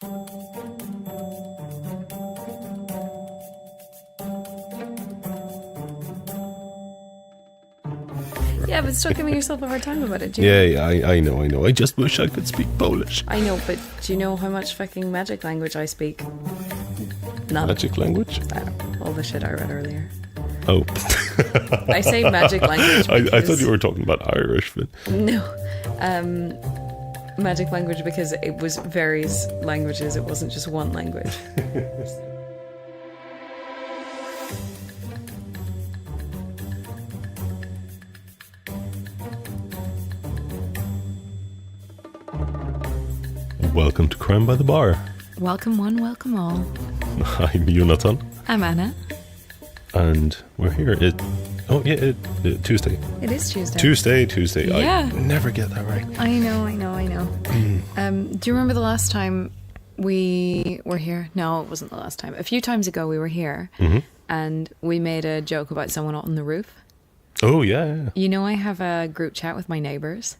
Yeah, but stop giving yourself a hard time about it. Yeah, I know. I just wish I could speak Polish. I know, but do you know how much fucking magic language I speak? None. Magic language? I don't know, all the shit I read earlier. Oh. I say magic language I thought you were talking about Irish, but... No. Magic language because it was various languages. It wasn't just one language. Welcome to Crime by the Bar. Welcome one, welcome all. I'm Jonatan. I'm Anna. And we're here. Tuesday. It is Tuesday. Tuesday. Yeah. I never get that right. I know. Do you remember the last time we were here? No, it wasn't the last time. A few times ago we were here and we made a joke about someone on the roof. Oh, yeah. You know, I have a group chat with my neighbours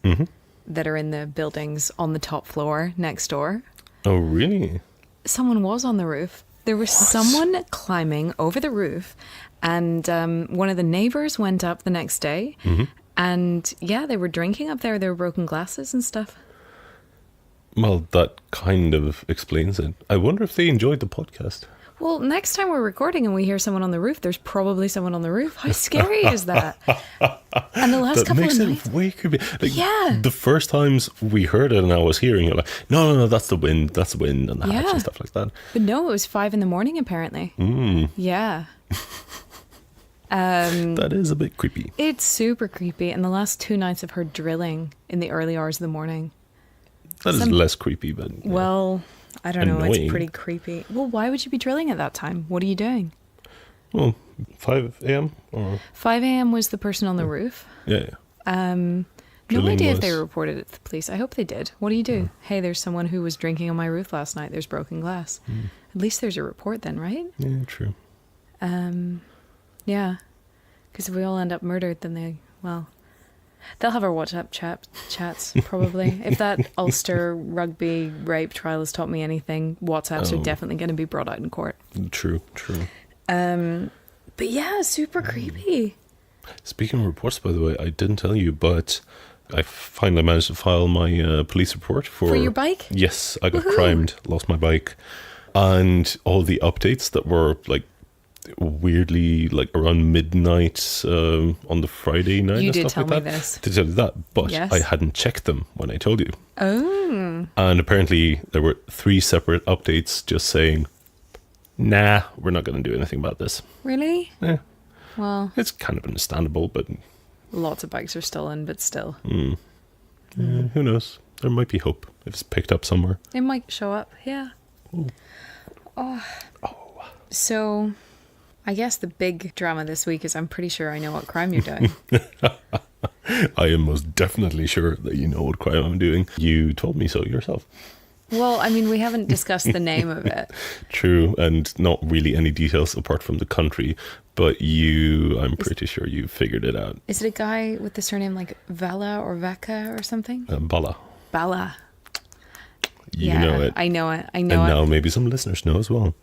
that are in the buildings on the top floor next door. Oh, really? Someone was on the roof. There was someone climbing over the roof, and one of the neighbours went up the next day, and yeah, they were drinking up there. There were broken glasses and stuff. Well, that kind of explains it. I wonder if they enjoyed the podcast. Well, next time we're recording and we hear someone on the roof, there's probably someone on the roof. How scary is that? And the last couple of nights... That makes it way creepy. Like, yeah. The first times we heard it and I was hearing it, like, no, that's the wind, and the hatch and stuff like that. But no, it was 5 a.m, apparently. Yeah. That is a bit creepy. It's super creepy. And the last 2 nights I've heard drilling in the early hours of the morning. That is less creepy, but... Yeah. Well... I don't know, Annoying. It's pretty creepy. Well, why would you be drilling at that time? What are you doing? Well, 5 a.m. or... 5 a.m. was the person on the roof. Yeah. No idea if they reported it to the police. I hope they did. What do you do? Hey, there's someone who was drinking on my roof last night. There's broken glass. At least there's a report then, right? Yeah, true. Yeah. Because if we all end up murdered, then they'll have our WhatsApp chats, probably. If that Ulster rugby rape trial has taught me anything, WhatsApps are definitely going to be brought out in court. True. But yeah, super creepy. Speaking of reports, by the way, I didn't tell you, but I finally managed to file my police report for your bike? Yes, I got crimed, lost my bike, and all the updates that were like weirdly like around midnight on the Friday night. You and did stuff tell like me that, this. to tell you that, but yes. I hadn't checked them when I told you. Oh. And apparently there were 3 separate updates just saying, nah, we're not going to do anything about this. Really? Yeah. Well, it's kind of understandable, but lots of bikes are stolen, but still. Who knows? There might be hope if it's picked up somewhere. It might show up, yeah. Ooh. Oh. So, I guess the big drama this week is I'm pretty sure I know what crime you're doing. I am most definitely sure that you know what crime I'm doing. You told me so yourself. Well, I mean, we haven't discussed the name of it. True, and not really any details apart from the country, but I'm pretty sure you figured it out. Is it a guy with the surname like Vala or Vaka or something? Bala. Bala. You know it. I know it. And now maybe some listeners know as well.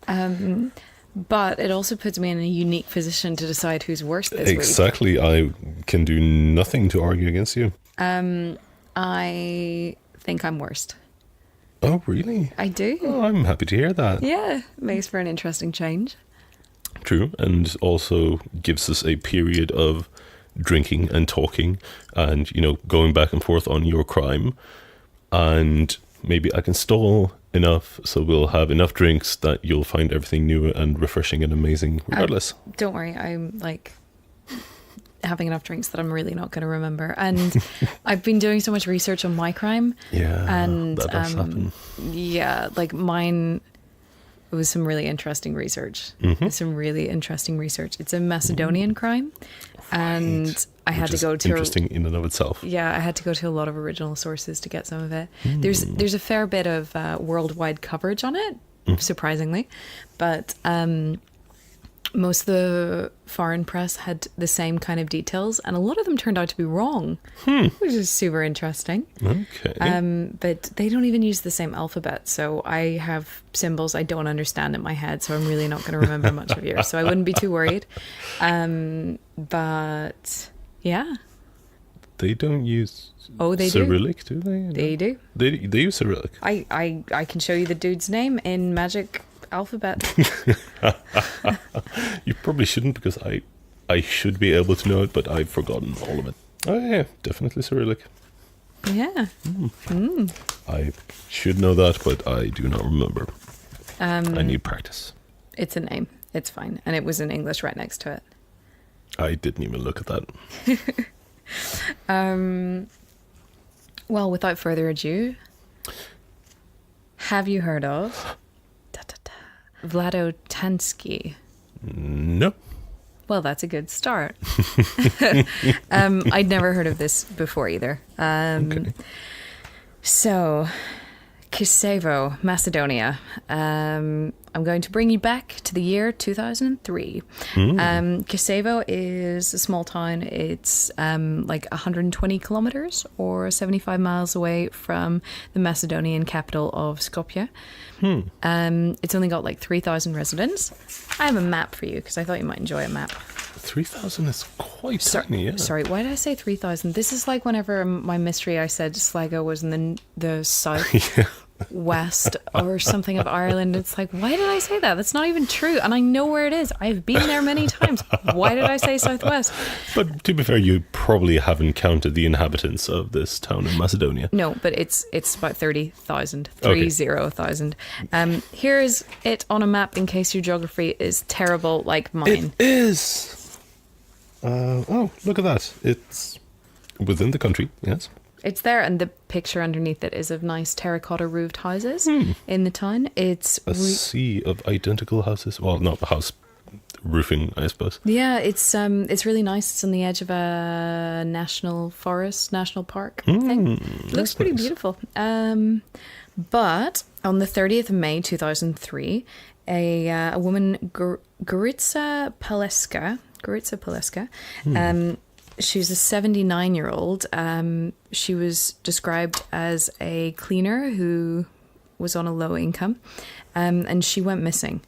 But it also puts me in a unique position to decide who's worse this week. Exactly. I can do nothing to argue against you. I think I'm worst. Oh, really? I do. Oh, I'm happy to hear that. Yeah, makes for an interesting change. True, and also gives us a period of drinking and talking and, going back and forth on your crime. And maybe I can stall enough so we'll have enough drinks that you'll find everything new and refreshing and amazing regardless. Don't worry, I'm like having enough drinks that I'm really not going to remember. And I've been doing so much research on my crime. Yeah, and that does happen. Yeah, like mine was some really interesting research. Some really interesting research. It's a Macedonian crime. And I had to go to interesting in and of itself. Yeah, I had to go to a lot of original sources to get some of it. There's a fair bit of worldwide coverage on it, surprisingly. But most of the foreign press had the same kind of details, and a lot of them turned out to be wrong, which is super interesting. Okay. But they don't even use the same alphabet, so I have symbols I don't understand in my head, so I'm really not going to remember much of yours, so I wouldn't be too worried. But yeah. They don't use they Cyrillic, do they? They do. They use Cyrillic. I can show you the dude's name in magic alphabet. You probably shouldn't, because I should be able to know it, but I've forgotten all of it. Oh yeah, definitely Cyrillic. Yeah. I should know that, but I do not remember. I need practice. It's a name. It's fine. And it was in English right next to it. I didn't even look at that. Well, without further ado, have you heard of Vlado Taneski? No. Well, that's a good start. I'd never heard of this before either. Okay. So, Kičevo, Macedonia. I'm going to bring you back to the year 2003. Kičevo is a small town. It's like 120 kilometers or 75 miles away from the Macedonian capital of Skopje. It's only got like 3,000 residents. I have a map for you because I thought you might enjoy a map. 3,000 is quite tiny, yeah. Sorry, why did I say 3,000? This is like whenever my mystery I said Sligo was in the south west or something of Ireland. It's like, why did I say that? That's not even true. And I know where it is. I've been there many times. Why did I say southwest? But to be fair, you probably haven't counted the inhabitants of this town in Macedonia. No, but it's about 30,000. Okay. 30,000. Here's it on a map in case your geography is terrible like mine. It is. Oh, look at that. It's within the country, yes. It's there, and the picture underneath it is of nice terracotta roofed houses in the town. It's a sea of identical houses. Well, not the house roofing, I suppose. Yeah, it's really nice. It's on the edge of a national park thing. It looks pretty beautiful. But on the 30th of May 2003, a woman, Goritza Paleska, she was a 79-year-old. She was described as a cleaner who was on a low income, and she went missing.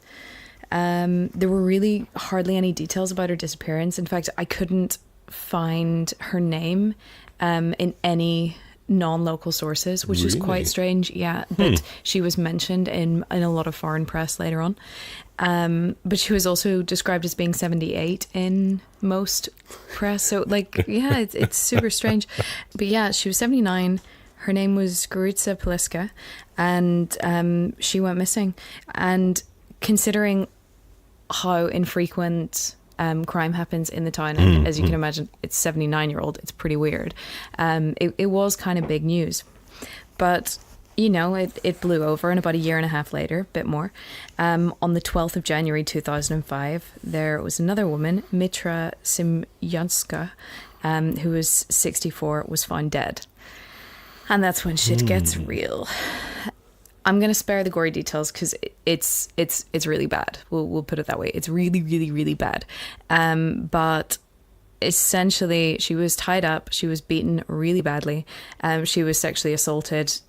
There were really hardly any details about her disappearance. In fact, I couldn't find her name in any non-local sources, which is quite strange. Yeah, but she was mentioned in a lot of foreign press later on. But she was also described as being 78 in most press. So, like, yeah, it's super strange. But yeah, she was 79. Her name was Goritza Paleska, and she went missing. And considering how infrequent crime happens in the town, and as you can imagine, it's 79-year-old, it's pretty weird. It was kind of big news. But you know, it blew over, and about a year and a half later, a bit more, on the 12th of January 2005, there was another woman, Mitra Simjanska, who was 64, was found dead. And that's when shit gets real. I'm going to spare the gory details because it's really bad. We'll put it that way. It's really, really, really bad. But essentially, she was tied up. She was beaten really badly. She was sexually assaulted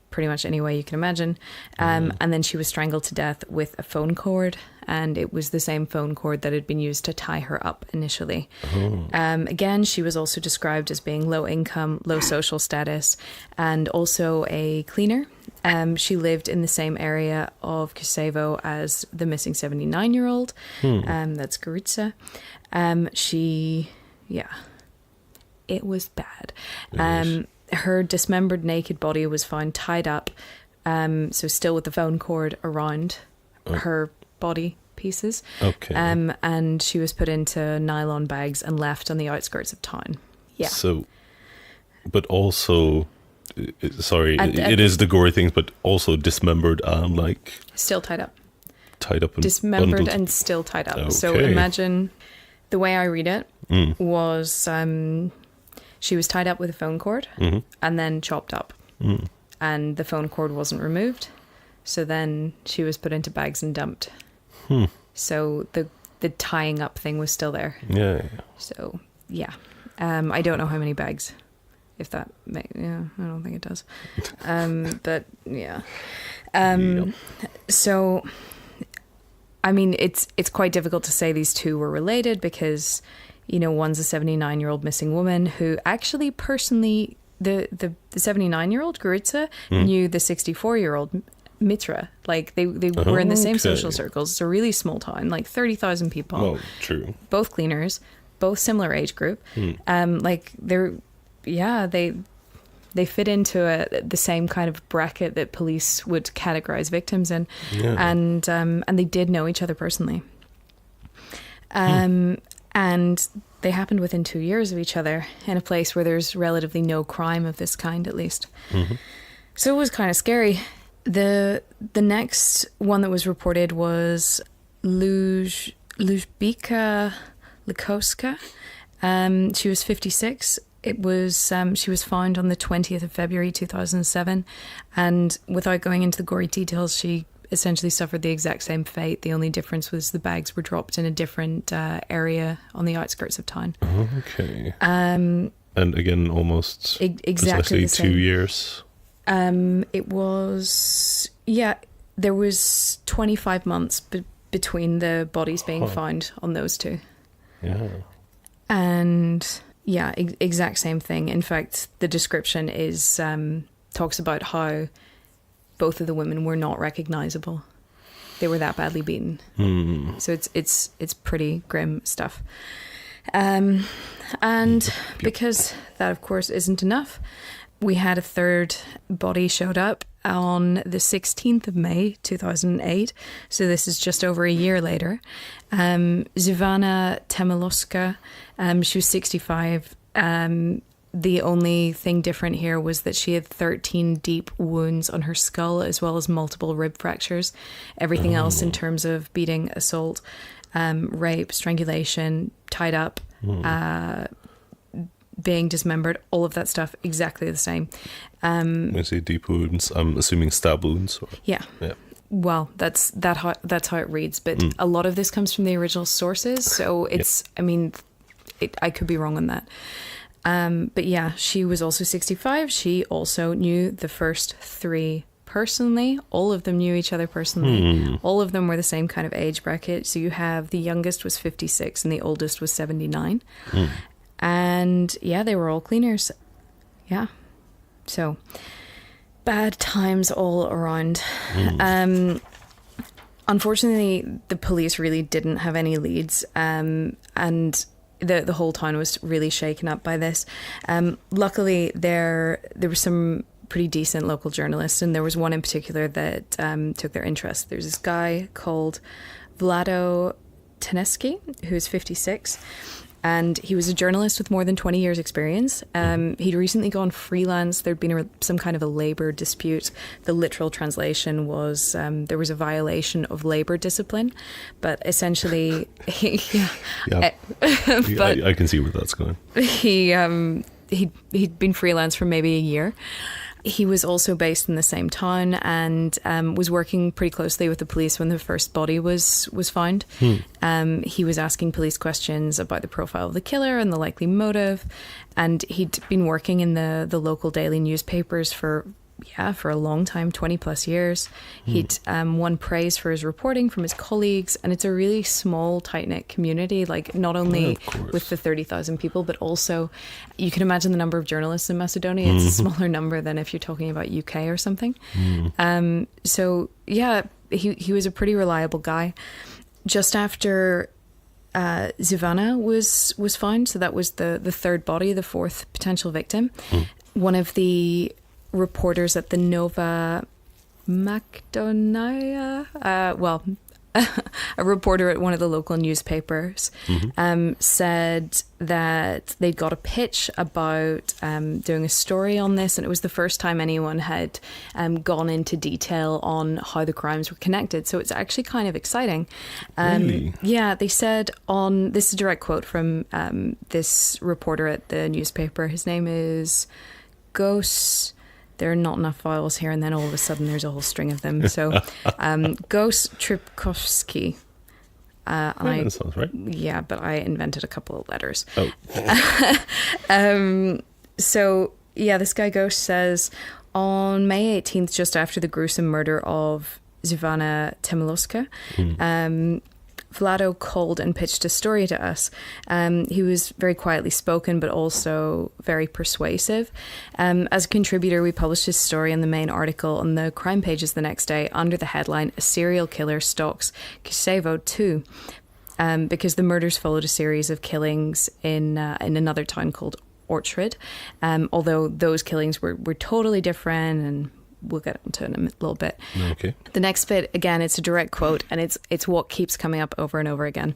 pretty much any way you can imagine. And then she was strangled to death with a phone cord. And it was the same phone cord that had been used to tie her up initially. Again, she was also described as being low income, low social status, and also a cleaner. She lived in the same area of Kičevo as the missing 79-year-old. That's Goritza. It was bad. Her dismembered naked body was found tied up, so still with the phone cord around her body pieces. Okay. And she was put into nylon bags and left on the outskirts of town. Yeah. So, but also, sorry, it is the gory things, but also dismembered and like... Still tied up. Tied up and dismembered bundled. And still tied up. Okay. So imagine, the way I read it was... she was tied up with a phone cord and then chopped up. And the phone cord wasn't removed. So then she was put into bags and dumped. So the tying up thing was still there. Yeah. So yeah, I don't know how many bags. If that, yeah, I don't think it does. But yeah. So, I mean, it's quite difficult to say these two were related because, you know, one's a 79-year-old missing woman who actually personally, the 79-year-old Goritza knew the 64-year-old Mitra. Like they were in the same social circles. It's a really small town, like 30,000 people. Oh, true. Both cleaners, both similar age group. Like they fit into the same kind of bracket that police would categorize victims in, and they did know each other personally, and they happened within 2 years of each other in a place where there's relatively no crime of this kind, at least. So it was kind of scary. The next one that was reported was Luzbika Likowska. She was 56. It was she was found on the 20th of February 2007, and without going into the gory details, she essentially suffered the exact same fate. The only difference was the bags were dropped in a different area on the outskirts of town. Okay. And again, almost exactly precisely 2 years. It was, there was 25 months between the bodies being found on those two. Yeah. And yeah, exact same thing. In fact, the description is talks about how both of the women were not recognizable. They were that badly beaten. So it's pretty grim stuff. And because that, of course, isn't enough, we had a third body showed up on the 16th of May 2008. So this is just over a year later. Zivana Temeloska, she was 65. The only thing different here was that she had 13 deep wounds on her skull, as well as multiple rib fractures. Everything else in terms of beating, assault, rape, strangulation, tied up, being dismembered, all of that stuff exactly the same. When I say deep wounds, I'm assuming stab wounds. Or, yeah. Well, that's how it reads, but a lot of this comes from the original sources, so it's. I mean, I could be wrong on that. But yeah, she was also 65. She also knew the first three personally. All of them knew each other personally. All of them were the same kind of age bracket. So you have the youngest was 56 and the oldest was 79. And yeah, they were all cleaners. Yeah. So bad times all around. Unfortunately, the police really didn't have any leads. And the whole town was really shaken up by this. Luckily, there were some pretty decent local journalists, and there was one in particular that took their interest. There's this guy called Vlado Taneski, who's 56, and he was a journalist with more than 20 years experience. He'd recently gone freelance. There'd been some kind of a labour dispute. The literal translation was there was a violation of labour discipline, but essentially I can see where that's going. He'd been freelance for maybe a year. He was also based in the same town and was working pretty closely with the police when the first body was found. He was asking police questions about the profile of the killer and the likely motive. And he'd been working in the local daily newspapers for a long time, 20 plus years. He'd won praise for his reporting from his colleagues, and it's a really small, tight-knit community, like not only with the 30,000 people, but also you can imagine the number of journalists in Macedonia. It's a smaller number than if you're talking about UK or something. So yeah, he was a pretty reliable guy. Just after Zivana was found, so that was the third body, the fourth potential victim, one of the reporters at the Nova Macedonia, a reporter at one of the local newspapers, said that they'd got a pitch about doing a story on this, and it was the first time anyone had gone into detail on how the crimes were connected. So it's actually kind of exciting. Really? Yeah, they said this is a direct quote from this reporter at the newspaper. His name is Gos. There are not enough files here, and then all of a sudden there's a whole string of them. So, Gos Tripkovsky. That sounds right. Yeah, but I invented a couple of letters. Oh. So, yeah, this guy Ghost says, on May 18th, just after the gruesome murder of Zivana Temilowska, Vlado called and pitched a story to us. He was very quietly spoken, but also very persuasive. As a contributor, we published his story in the main article on the crime pages the next day under the headline, "A Serial Killer Stalks Kičevo Too," because the murders followed a series of killings in another town called Orchard, although those killings were totally different, and we'll get into it in a little bit. Okay. The next bit, again, it's a direct quote, and it's what keeps coming up over and over again.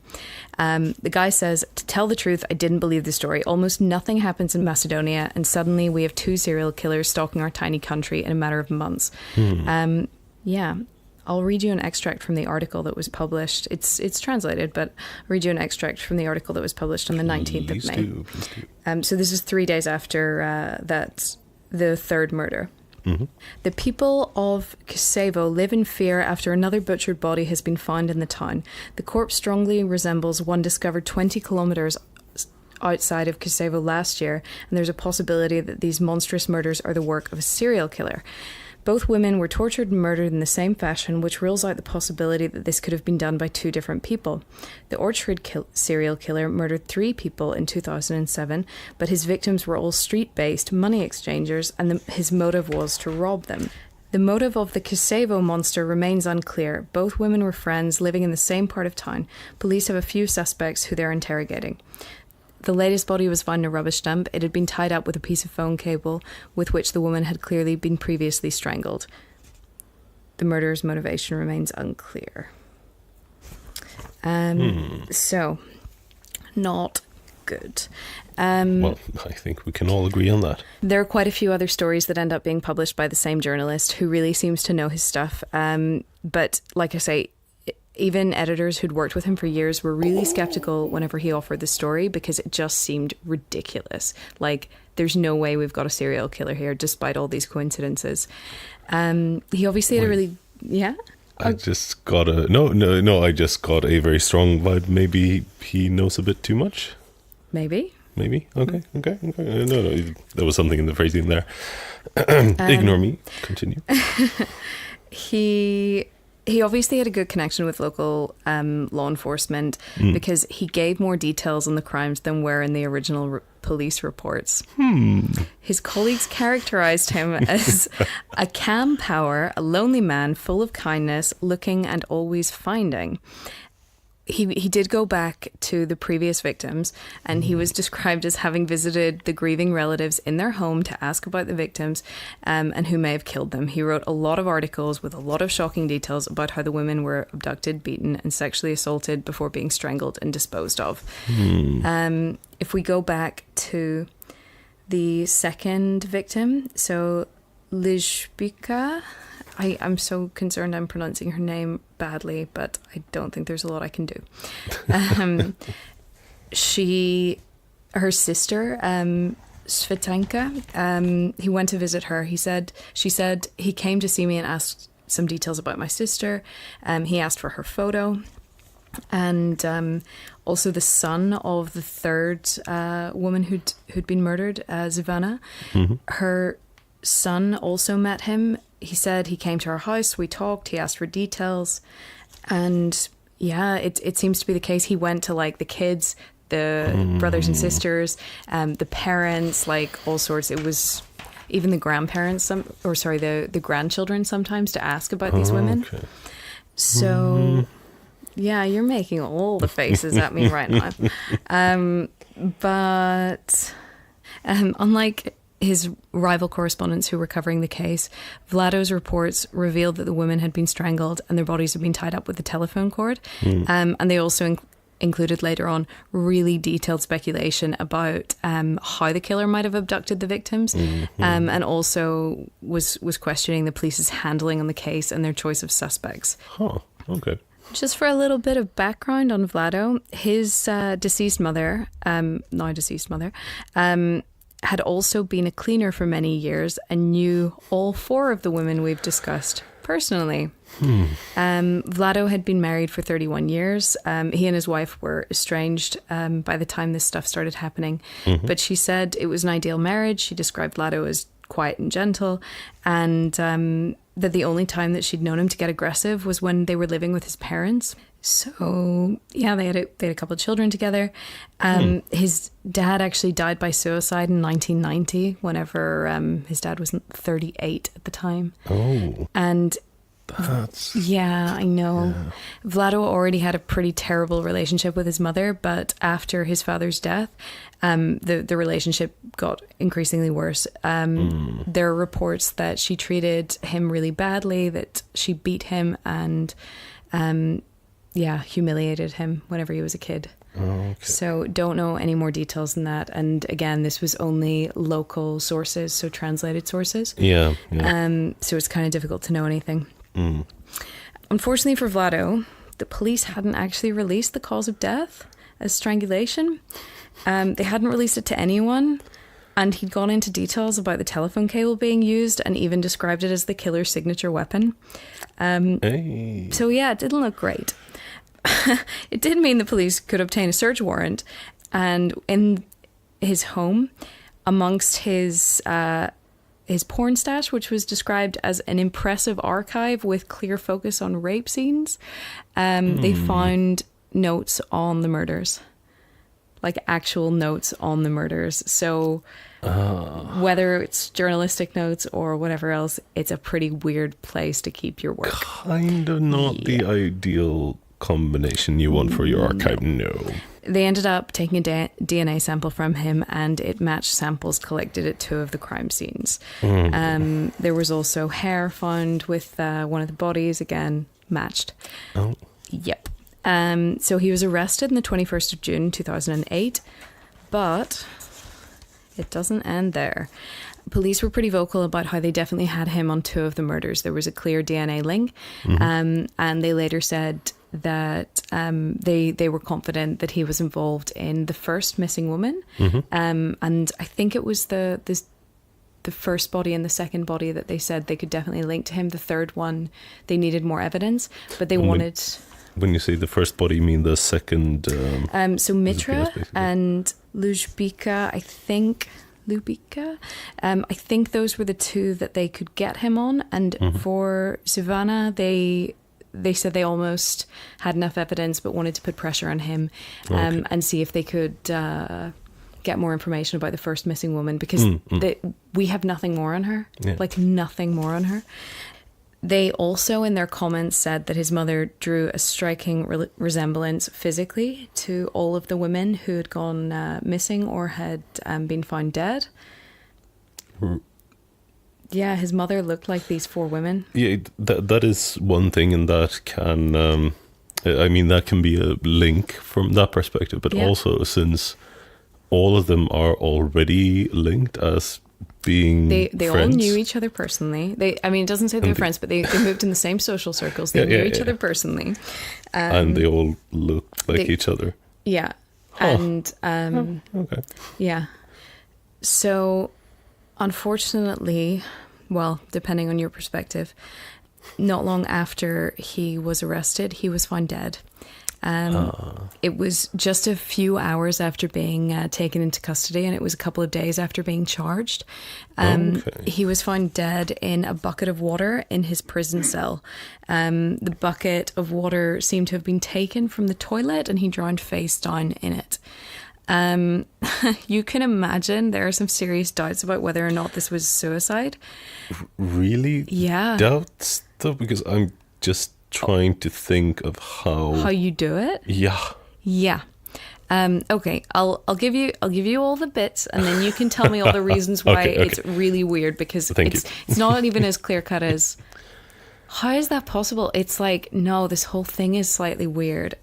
The guy says, "To tell the truth, I didn't believe the story. Almost nothing happens in Macedonia, and suddenly we have 2 serial killers stalking our tiny country in a matter of months." Yeah. I'll read you an extract from the article that was published. It's translated, but I'll read you an extract from the article that was published on the 19th of May. Please do. So this is 3 days after the third murder. Mm-hmm. The people of Kičevo live in fear after another butchered body has been found in the town. The corpse strongly resembles one discovered 20 kilometres outside of Kičevo last year, and there's a possibility that these monstrous murders are the work of a serial killer. Both women were tortured and murdered in the same fashion, which rules out the possibility that this could have been done by 2 different people. The Orchard serial killer murdered 3 people in 2007, but his victims were all street-based money exchangers, and his motive was to rob them. The motive of the Kičevo monster remains unclear. Both women were friends living in the same part of town. Police have a few suspects who they're interrogating. The latest body was found in a rubbish dump. It had been tied up with a piece of phone cable with which the woman had clearly been previously strangled. The murderer's motivation remains unclear. So, not good. Well, I think we can all agree on that. There are quite a few other stories that end up being published by the same journalist who really seems to know his stuff. But like I say, even editors who'd worked with him for years were really skeptical whenever he offered the story because it just seemed ridiculous. Like, there's no way we've got a serial killer here, despite all these coincidences. He obviously had a really... Yeah? I just got I just got a very strong vibe. Maybe he knows a bit too much? Maybe. Okay. No, there was something in the phrasing there. Ignore me. Continue. He obviously had a good connection with local law enforcement because he gave more details on the crimes than were in the original police reports. His colleagues characterized him as a calm power, a lonely man full of kindness, looking and always finding. He did go back to the previous victims, and he was described as having visited the grieving relatives in their home to ask about the victims and who may have killed them. He wrote a lot of articles with a lot of shocking details about how the women were abducted, beaten, and sexually assaulted before being strangled and disposed of. If we go back to the second victim, so Ližbika, I'm so concerned I'm pronouncing her name badly, but I don't think there's a lot I can do. Her sister, Svetanka, he went to visit her. She said he came to see me and asked some details about my sister. He asked for her photo. And also the son of the third woman who'd been murdered, Zivana. Her son also met him. He said he came to our house, we talked, he asked for details, and yeah, it seems to be the case. He went to like the kids, the brothers and sisters, the parents, like all sorts. It was even the grandparents, the grandchildren sometimes to ask about these women. Okay. So yeah, you're making all the faces at me right now. But unlike his rival correspondents who were covering the case, Vlado's reports revealed that the women had been strangled and their bodies had been tied up with a telephone cord. And they also included later on really detailed speculation about how the killer might have abducted the victims, and also was questioning the police's handling on the case and their choice of suspects. Okay. Just for a little bit of background on Vlado, his now deceased mother, had also been a cleaner for many years and knew all 4 of the women we've discussed personally. Vlado had been married for 31 years. He and his wife were estranged by the time this stuff started happening. But she said it was an ideal marriage. She described Vlado as quiet and gentle, and that the only time that she'd known him to get aggressive was when they were living with his parents. So, yeah, they had a couple of children together. His dad actually died by suicide in 1990, whenever his dad was 38 at the time. Oh. And that's... yeah, I know. Yeah. Vlado already had a pretty terrible relationship with his mother, but after his father's death, the relationship got increasingly worse. There are reports that she treated him really badly, that she beat him and humiliated him whenever he was a kid. Oh, okay. So don't know any more details than that. And again, this was only local sources, so translated sources. Yeah. So it's kind of difficult to know anything. Unfortunately for Vlado, the police hadn't actually released the cause of death as strangulation. They hadn't released it to anyone, and he'd gone into details about the telephone cable being used and even described it as the killer's signature weapon. So yeah, it didn't look great. It did mean the police could obtain a search warrant, and in his home, amongst his porn stash, which was described as an impressive archive with clear focus on rape scenes, they found notes on the murders, like actual notes on the murders. So whether it's journalistic notes or whatever else, it's a pretty weird place to keep your work. Kind of not the ideal combination you want for your archive. No. They ended up taking a DNA sample from him, and it matched samples collected at 2 of the crime scenes. There was also hair found with one of the bodies, again matched. Oh. Yep. So he was arrested on the 21st of June 2008, but it doesn't end there. Police were pretty vocal about how they definitely had him on 2 of the murders. There was a clear DNA link, and they later said that they were confident that he was involved in the first missing woman, and I think it was the first body and the second body that they said they could definitely link to him. The third one, they needed more evidence, but they wanted... When you say the first body, you mean the second... so Mitra and Lubika, I think those were the 2 that they could get him on, and for Savannah, they said they almost had enough evidence but wanted to put pressure on him and see if they could get more information about the first missing woman, because we have nothing more on her, like nothing more on her. They also, in their comments, said that his mother drew a striking resemblance physically to all of the women who had gone missing or had been found dead. Yeah, his mother looked like these 4 women. Yeah, that is one thing, and that can, that can be a link from that perspective, but also since all of them are already linked as being they friends. all knew each other personally. It doesn't say they were friends, but they moved in the same social circles. They knew each other personally. And they all looked like each other. Yeah. Huh. And okay. Yeah. So unfortunately, well, depending on your perspective, not long after he was arrested, he was found dead. It was just a few hours after being taken into custody, and it was a couple of days after being charged. He was found dead in a bucket of water in his prison cell. The bucket of water seemed to have been taken from the toilet, and he drowned face down in it. You can imagine there are some serious doubts about whether or not this was suicide. Really? Yeah. Doubts, though, because I'm just trying to think of how you do it. Yeah. Okay, I'll give you all the bits, and then you can tell me all the reasons why it's really weird, because it's not even as clear cut as how is that possible. It's like, no, this whole thing is slightly weird.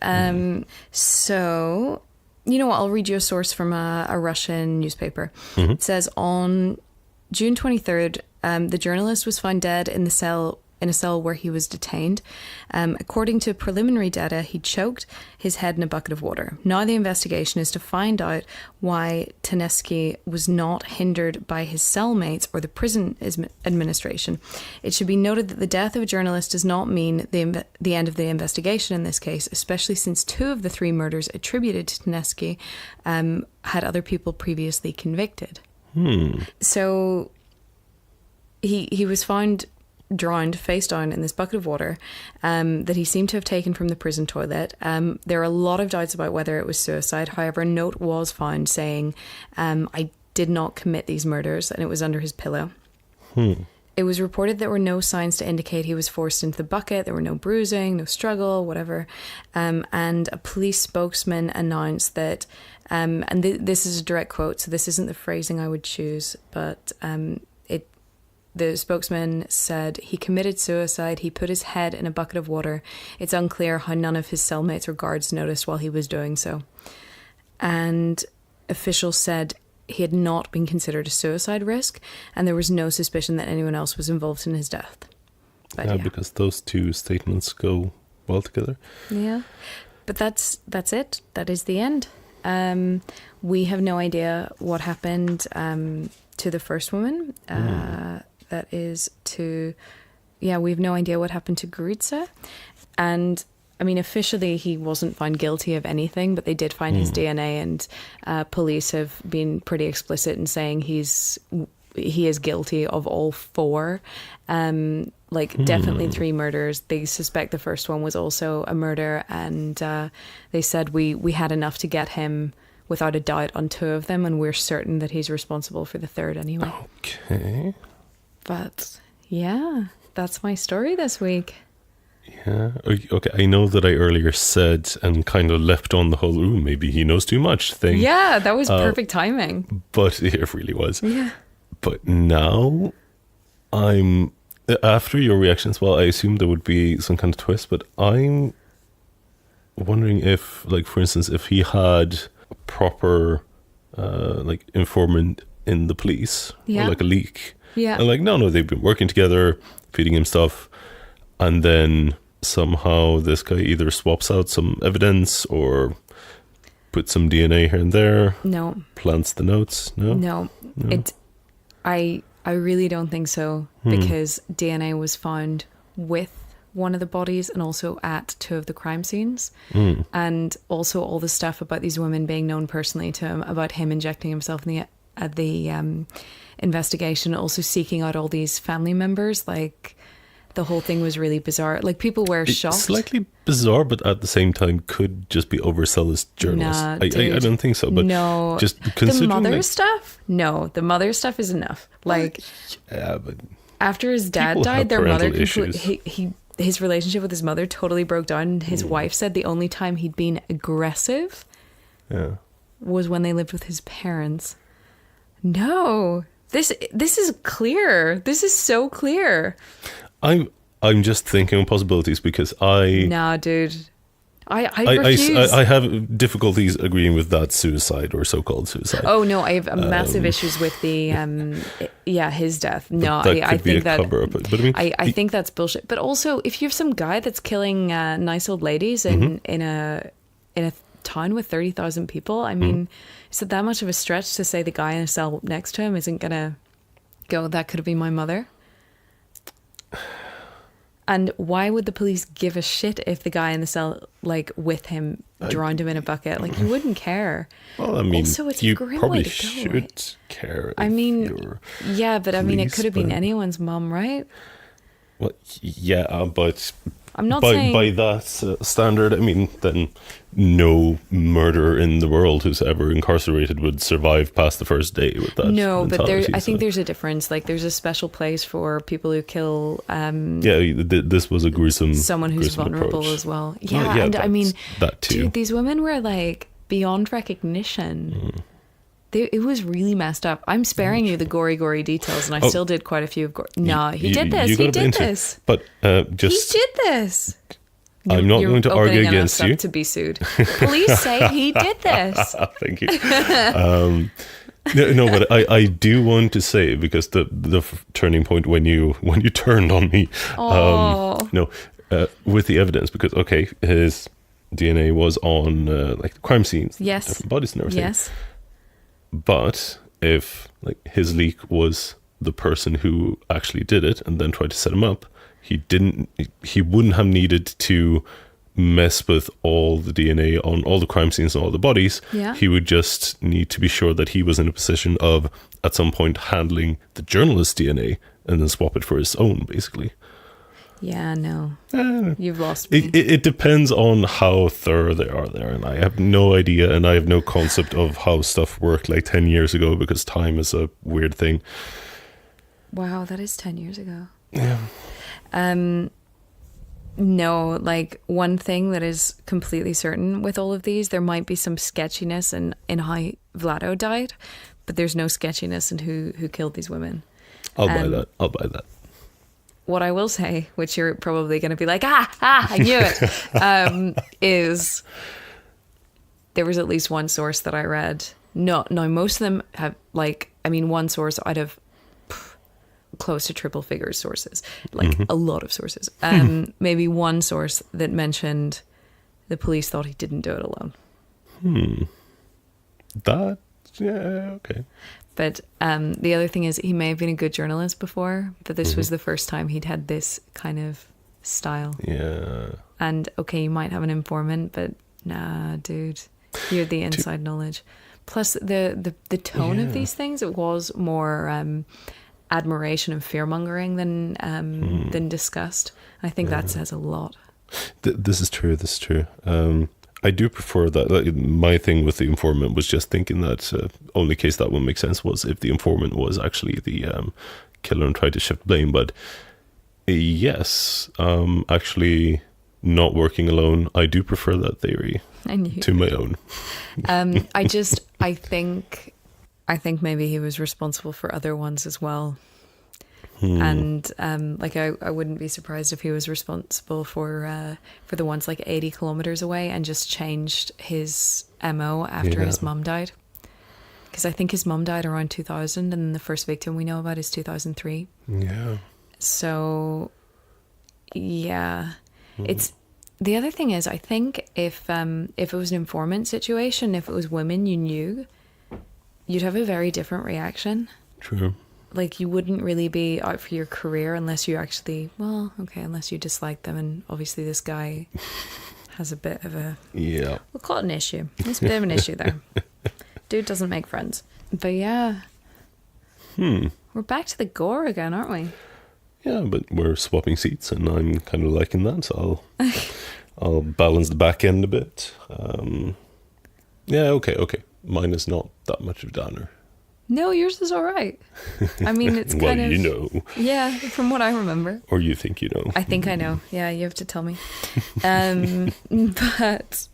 So you know what, I'll read you a source from a Russian newspaper. It says on June 23rd, the journalist was found dead in the cell in a cell where he was detained. According to preliminary data, he choked his head in a bucket of water. Now the investigation is to find out why Taneski was not hindered by his cellmates or the prison administration. It should be noted that the death of a journalist does not mean the end of the investigation in this case, especially since 2 of the 3 murders attributed to Taneski had other people previously convicted. So he was found drowned face down in this bucket of water that he seemed to have taken from the prison toilet. There are a lot of doubts about whether it was suicide. However, a note was found saying, I did not commit these murders, and it was under his pillow. It was reported there were no signs to indicate he was forced into the bucket. There were no bruising, no struggle, whatever. And a police spokesman announced that, this is a direct quote, so this isn't the phrasing I would choose, but the spokesman said he committed suicide. He put his head in a bucket of water. It's unclear how none of his cellmates or guards noticed while he was doing so. And officials said he had not been considered a suicide risk, and there was no suspicion that anyone else was involved in his death. But yeah, because those 2 statements go well together. Yeah, but that's it. That is the end. We have no idea what happened to the first woman. That is to, we have no idea what happened to Gurutsa. And I mean, officially he wasn't found guilty of anything, but they did find his DNA, and police have been pretty explicit in saying he is guilty of all 4. Definitely 3 murders. They suspect the first one was also a murder, and they said we had enough to get him without a doubt on 2 of them, and we're certain that he's responsible for the 3rd anyway. Okay. But yeah, that's my story this week. Yeah. Okay. I know that I earlier said and kind of left on the whole, maybe he knows too much thing. Yeah, that was perfect timing. But it really was. Yeah. But now after your reactions, well, I assumed there would be some kind of twist, but I'm wondering if, like, for instance, if he had a proper, informant in the police, or like a leak. Yeah. And no, they've been working together, feeding him stuff, and then somehow this guy either swaps out some evidence or puts some DNA here and there. No. Plants the notes. No. I really don't think so, because DNA was found with one of the bodies and also at 2 of the crime scenes. And also all the stuff about these women being known personally to him, about him injecting himself in the investigation, also seeking out all these family members. Like, the whole thing was really bizarre. Like, people were shocked. Slightly bizarre, but at the same time could just be overzealous journalists. Nah, I don't think so. But no, just considering the mother stuff. No, the mother stuff is enough. Like, yeah, but after his dad died, their mother his relationship with his mother totally broke down. His wife said the only time he'd been aggressive was when they lived with his parents. No, this is clear. This is so clear. I'm just thinking of possibilities because Nah, dude. I refuse. I have difficulties agreeing with that suicide or so-called suicide. Oh no, I have massive issues with the his death. No, I think that cover-up. But I mean, I think that's bullshit. But also, if you have some guy that's killing nice old ladies in a town with 30,000 people, I mean, is it that much of a stretch to say the guy in a cell next to him isn't gonna go, that could have been my mother? And why would the police give a shit if the guy in the cell, like, with him, drowned him in a bucket? Like, you wouldn't care. Well, I mean, also, it's you a grim probably way to go, should right? care. I mean, yeah, but I mean, it could have been but- anyone's mum, right? Well, yeah, but I'm not by saying... that standard, I mean, then no murderer in the world who's ever incarcerated would survive past the first day with that. No, but I think so. there's a difference. Like, there's a special place for people who kill... this was a gruesome someone who's gruesome vulnerable approach. as well. Yeah, and I mean, that too. dude, these women were, like, beyond recognition. It was really messed up. I'm sparing you the gory details, and I still did quite a few of No, he did this. He did this. But just... He did this. I'm not going to argue against you. To be sued. Police say he did this. Thank you. No, but I do want to say, because the turning point when you turned on me, with the evidence, because okay, his DNA was on like crime scenes, yes, different bodies and everything. Yes, but if like his leak was the person who actually did it and then tried to set him up, he wouldn't have needed to mess with all the DNA on all the crime scenes and all the bodies. Yeah. He would just need to be sure that he was in a position of at some point handling the journalist's DNA and then swap it for his own, basically. Yeah, no. You've lost me. It depends on how thorough they are there, and I have no idea, and I have no concept of how stuff worked like 10 years ago, because time is a weird thing. Wow, that is 10 years ago. Yeah. No, like one thing that is completely certain with all of these, there might be some sketchiness in how Vlado died, but there's no sketchiness in who killed these women. I'll buy that. What I will say, which you're probably going to be like, I knew it, is there was at least one source that I read. No, most of them have, like, I mean, one source out of close to triple figures sources, like a lot of sources. Maybe one source that mentioned the police thought he didn't do it alone. That, yeah, okay. But the other thing is he may have been a good journalist before, but this was the first time he'd had this kind of style. Yeah. And okay, you might have an informant, but nah, dude, you had the inside knowledge. Plus the tone of these things, it was more admiration and fear-mongering than disgust. I think that says a lot. This is true. I do prefer that. Like, my thing with the informant was just thinking that only case that would make sense was if the informant was actually the killer and tried to shift blame. But yes, actually not working alone, I do prefer that theory to my own. I think maybe he was responsible for other ones as well. And like I wouldn't be surprised if he was responsible for the ones like 80 kilometers away and just changed his MO after his mum died. Because I think his mum died around 2000 and the first victim we know about is 2003. Yeah. So yeah. It's the other thing is, I think if it was an informant situation, if it was women you knew, you'd have a very different reaction. True. Like, you wouldn't really be out for your career unless you actually, unless you dislike them. And obviously this guy has a bit of a, we'll call it an issue. There's a bit of an issue there. Dude doesn't make friends. But yeah. We're back to the gore again, aren't we? Yeah, but we're swapping seats and I'm kind of liking that. So I'll balance the back end a bit. Yeah, okay. Mine is not that much of a downer. No, yours is all right. I mean, it's kind of... Well, you know. Yeah, from what I remember. Or you think you know. I think I know. Yeah, you have to tell me. But...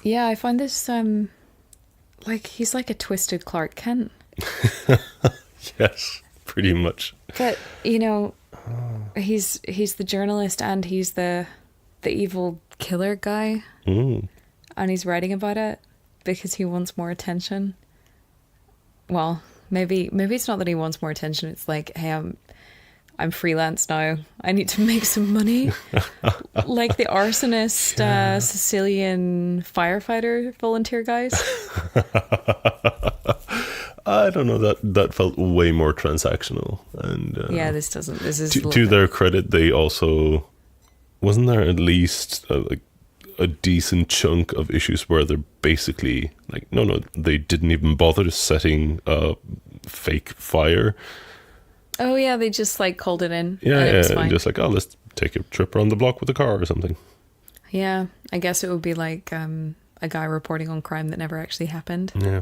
yeah, I find this... like, he's like a twisted Clark Kent. Yes, pretty much. But, you know, he's the journalist and he's the evil killer guy. And he's writing about it because he wants more attention. Well, maybe it's not that he wants more attention. It's like, hey, I'm freelance now. I need to make some money. Like the arsonist, Sicilian firefighter volunteer guys. I don't know, that felt way more transactional. And yeah, this doesn't. This is to their credit. They also, wasn't there at least like a decent chunk of issues where they're basically like, no, they didn't even bother setting a fake fire. Oh yeah, they just like called it in. Yeah, and just like, let's take a trip around the block with a car or something. Yeah, I guess it would be like a guy reporting on crime that never actually happened. Yeah.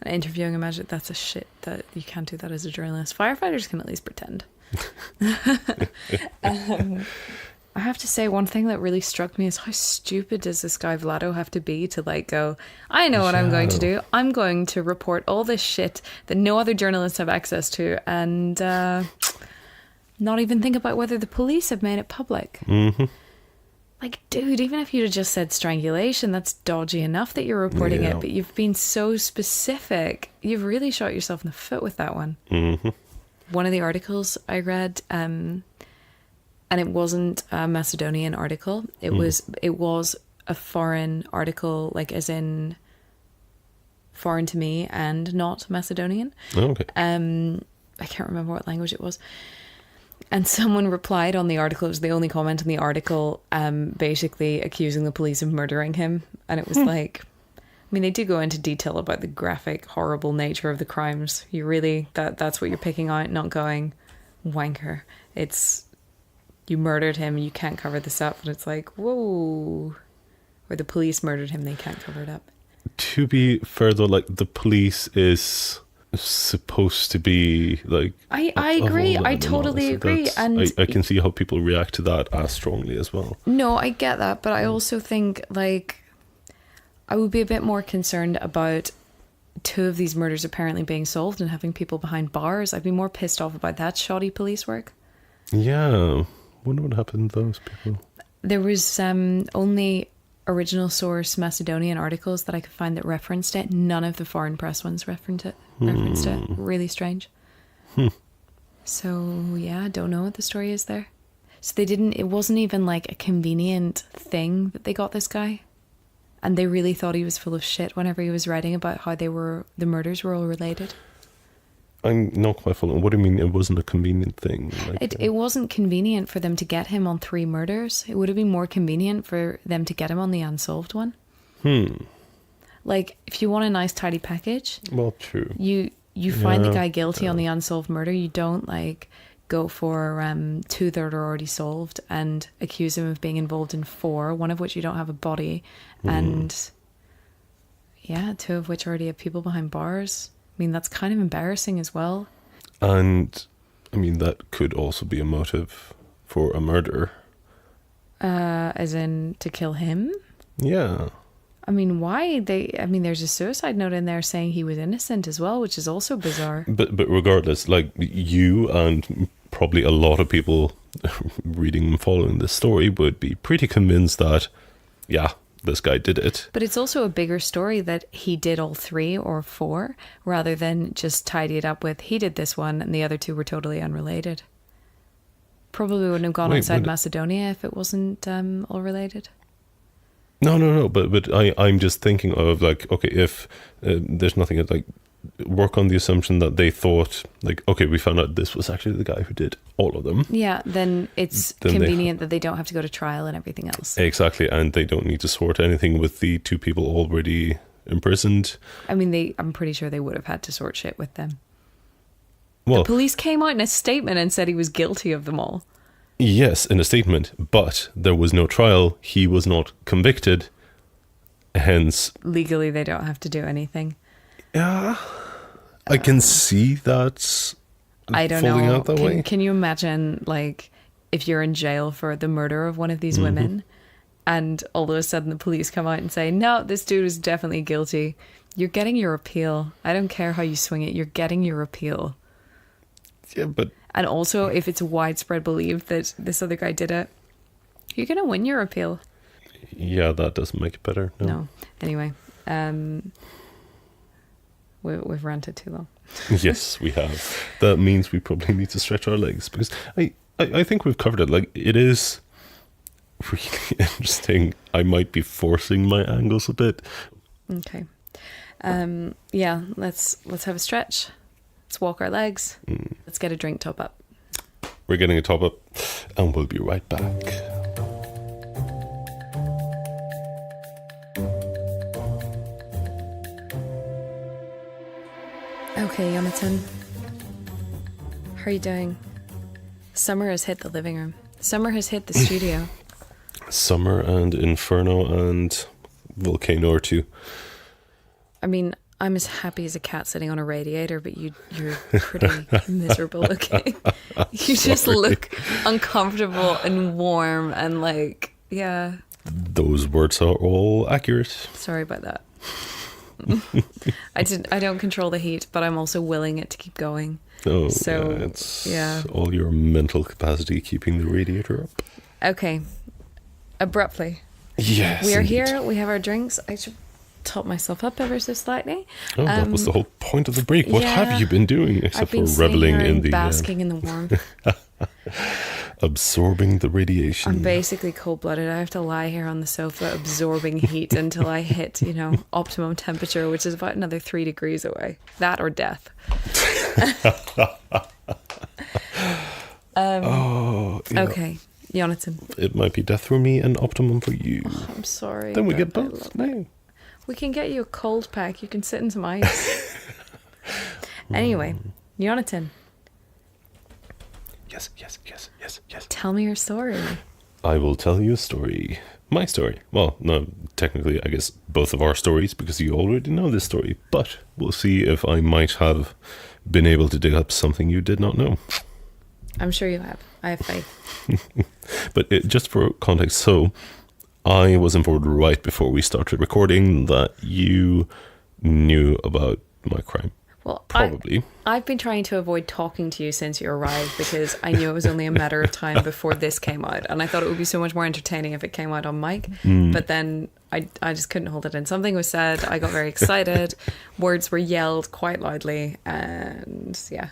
Interviewing him, that's a shit that you can't do that as a journalist. Firefighters can at least pretend. I have to say, one thing that really struck me is how stupid does this guy Vlado have to be to like go, I know what I'm going to do. I'm going to report all this shit that no other journalists have access to and not even think about whether the police have made it public. Like, dude, even if you'd have just said strangulation, that's dodgy enough that you're reporting it. But you've been so specific. You've really shot yourself in the foot with that one. Mm-hmm. One of the articles I read, and it wasn't a Macedonian article. It was a foreign article, like as in foreign to me and not Macedonian. Oh, okay. I can't remember what language it was. And someone replied on the article, it was the only comment on the article, basically accusing the police of murdering him. And it was like, I mean, they do go into detail about the graphic, horrible nature of the crimes. You really, that's what you're picking out, not going, wanker. It's, you murdered him, you can't cover this up. And it's like, whoa. Or the police murdered him, they can't cover it up. To be fair though, like, the police is supposed to be like, I agree. I totally agree. And I can see how people react to that as strongly as well. No, I get that, but I also think, like, I would be a bit more concerned about 2 of these murders apparently being solved and having people behind bars. I'd be more pissed off about that shoddy police work. Yeah, wonder what happened to those people. There was only original source Macedonian articles that I could find that referenced it. None of the foreign press ones referenced it. Really strange. So yeah, I don't know what the story is there. So it wasn't even like a convenient thing that they got this guy. And they really thought he was full of shit whenever he was writing about how the murders were all related. I'm not quite following. What do you mean it wasn't a convenient thing? Like, it wasn't convenient for them to get him on 3 murders. It would have been more convenient for them to get him on the unsolved one. Like, if you want a nice tidy package, well, true. You find the guy guilty on the unsolved murder. You don't like go for 2 that are already solved and accuse him of being involved in 4, one of which you don't have a body, and 2 of which already have people behind bars. I mean, that's kind of embarrassing as well. And I mean, that could also be a motive for a murder. As in to kill him? Yeah. I mean, why? There's a suicide note in there saying he was innocent as well, which is also bizarre. But regardless, like, you and probably a lot of people reading and following this story would be pretty convinced that, yeah, this guy did it. But it's also a bigger story that he did all 3 or 4, rather than just tidy it up with he did this one and the other 2 were totally unrelated. Probably wouldn't have gone outside Macedonia if it wasn't all related. No. But I'm just thinking of, like, okay, if there's nothing like, work on the assumption that they thought, like, okay, we found out this was actually the guy who did all of them. Yeah, then it's convenient that they don't have to go to trial and everything else. Exactly, and they don't need to sort anything with the 2 people already imprisoned. I mean, I'm pretty sure they would have had to sort shit with them. Well, the police came out in a statement and said he was guilty of them all. Yes, in a statement, but there was no trial. He was not convicted, hence... Legally, they don't have to do anything. Yeah, I can see that. I don't falling know. Out that way. Can you imagine, like, if you're in jail for the murder of one of these women, and all of a sudden the police come out and say, "No, this dude is definitely guilty." You're getting your appeal. I don't care how you swing it. You're getting your appeal. Yeah, but and also, if it's widespread belief that this other guy did it, you're gonna win your appeal. Yeah, that doesn't make it better. No. Anyway. We've ranted too long. Yes, we have. That means we probably need to stretch our legs, because I think we've covered it. Like, it is really interesting. I might be forcing my angles a bit. Okay. Yeah, let's have a stretch. Let's walk our legs. Let's get a drink top up. We're getting a top up, and we'll be right back. Okay, Jonatan. How are you doing? Summer has hit the living room. Summer has hit the studio. Summer and Inferno and Volcano or 2. I mean, I'm as happy as a cat sitting on a radiator, but you're pretty miserable looking. You just look uncomfortable and warm and like, yeah. Those words are all accurate. Sorry about that. I don't control the heat, but I'm also willing it to keep going. Oh, so yeah, it's all your mental capacity keeping the radiator up. Okay. Abruptly. Yes. We are indeed. here. We have our drinks. I should top myself up ever so slightly. Oh, that was the whole point of the break. What have you been doing I've except been for reveling sitting here in the basking in the warmth. absorbing the radiation? I'm basically cold-blooded. I have to lie here on the sofa absorbing heat until I hit, optimum temperature, which is about another 3 degrees away. That or death. Okay, Jonatan. It might be death for me and optimum for you. Oh, I'm sorry. Then we get but I both. love it. No. We can get you a cold pack. You can sit in some ice. Anyway, Jonatan, Yes. tell me your story. I will tell you a story. My story. Well, no, technically, I guess both of our stories, because you already know this story. But we'll see if I might have been able to dig up something you did not know. I'm sure you have. I have faith. But just for context, so I was informed right before we started recording that you knew about my crime. Well, Probably. I've been trying to avoid talking to you since you arrived because I knew it was only a matter of time before this came out. And I thought it would be so much more entertaining if it came out on mic. But then I just couldn't hold it in. Something was said. I got very excited. Words were yelled quite loudly. And yeah.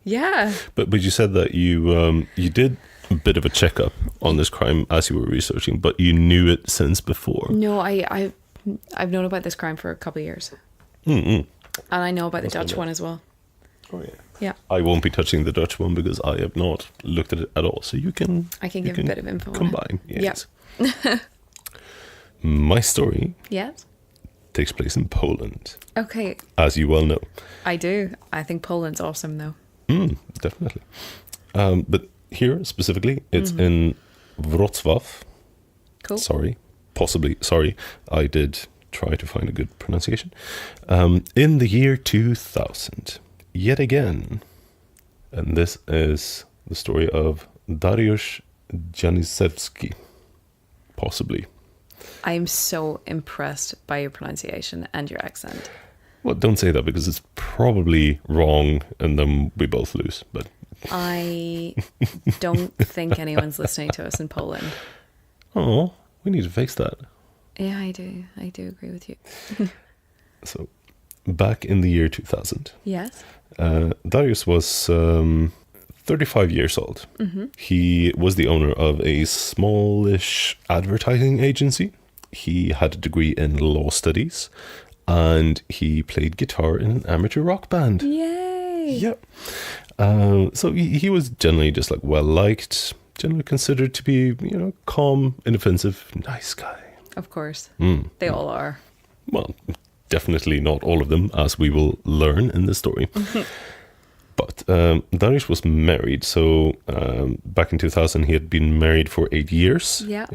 Yeah. But you said that you did a bit of a checkup on this crime as you were researching, but you knew it since before. No, I've known about this crime for a couple of years. Mm-mm. And I know about the Dutch one as well. Oh, yeah. Yeah. I won't be touching the Dutch one because I have not looked at it at all. So you can... I can give a bit of info on it. combine. Yes. Yeah. My story Yes. takes place in Poland, Okay. as you well know. I do. I think Poland's awesome, though. Definitely. But here, specifically, it's in Wrocław. Cool. Sorry. I did try to find a good pronunciation. In the year 2000, yet again. And this is the story of Dariusz Janisewski. Possibly. I am so impressed by your pronunciation and your accent. Well, don't say that because it's probably wrong and then we both lose. But I don't think anyone's listening to us in Poland. oh, we need to fix that. Yeah, I do. I do agree with you. So, back in the year 2000, Yes. Darius was 35 years old. He was the owner of a smallish advertising agency. He had a degree in law studies, and he played guitar in an amateur rock band. Yay! Yep. So he was generally just like well liked, generally considered to be, calm, inoffensive, nice guy. Of course. They all are. Well, definitely not all of them, as we will learn in this story. But Dariusz was married. So back in 2000, he had been married for 8 years. Yeah.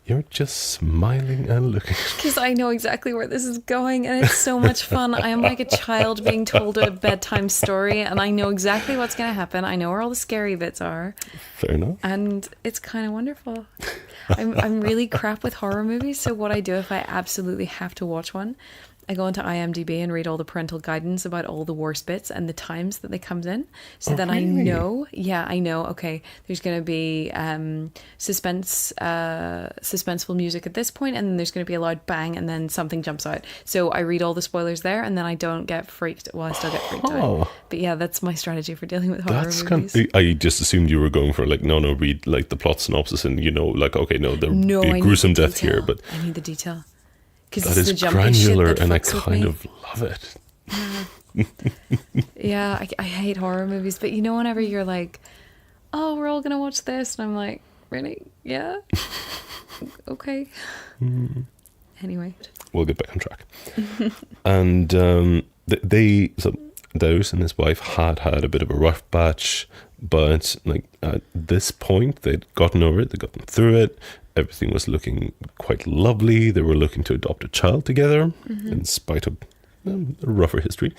You're just smiling and looking. Because I know exactly where this is going and it's so much fun. I am like a child being told a bedtime story and I know exactly what's going to happen. I know where all the scary bits are. Fair enough. And it's kind of wonderful. I'm really crap with horror movies. So what I do if I absolutely have to watch one, I go into IMDb and read all the parental guidance about all the worst bits and the times that they comes in. So then really? I know, okay, there's going to be suspenseful music at this point, and then there's going to be a loud bang, and then something jumps out. So I read all the spoilers there, and then I don't get freaked. Well, I still get freaked out. But yeah, that's my strategy for dealing with horror movies. I just assumed you were going for read like the plot synopsis and okay, no, there'll be a gruesome death here, but I need the detail. That is granular, and I kind of love it. Yeah, I hate horror movies, but whenever you're like, oh, we're all going to watch this, and I'm like, really? Yeah? Okay. Anyway. We'll get back on track. And so Dariusz and his wife had a bit of a rough patch, but at this point, they'd gotten over it, they'd gotten through it. Everything was looking quite lovely. They were looking to adopt a child together, in spite of a rougher history.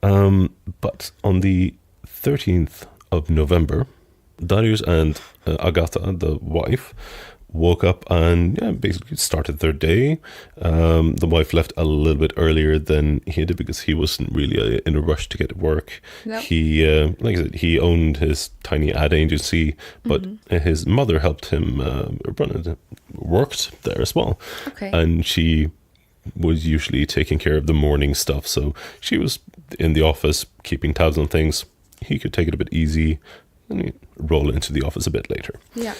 But on the 13th of November, Dariusz and Agata, the wife, woke up and basically started their day. The wife left a little bit earlier than he did because he wasn't really in a rush to get to work. Nope. He, like I said, he owned his tiny ad agency, but his mother helped him run it, worked there as well. Okay. And she was usually taking care of the morning stuff. So she was in the office keeping tabs on things. He could take it a bit easy and roll into the office a bit later. Yeah.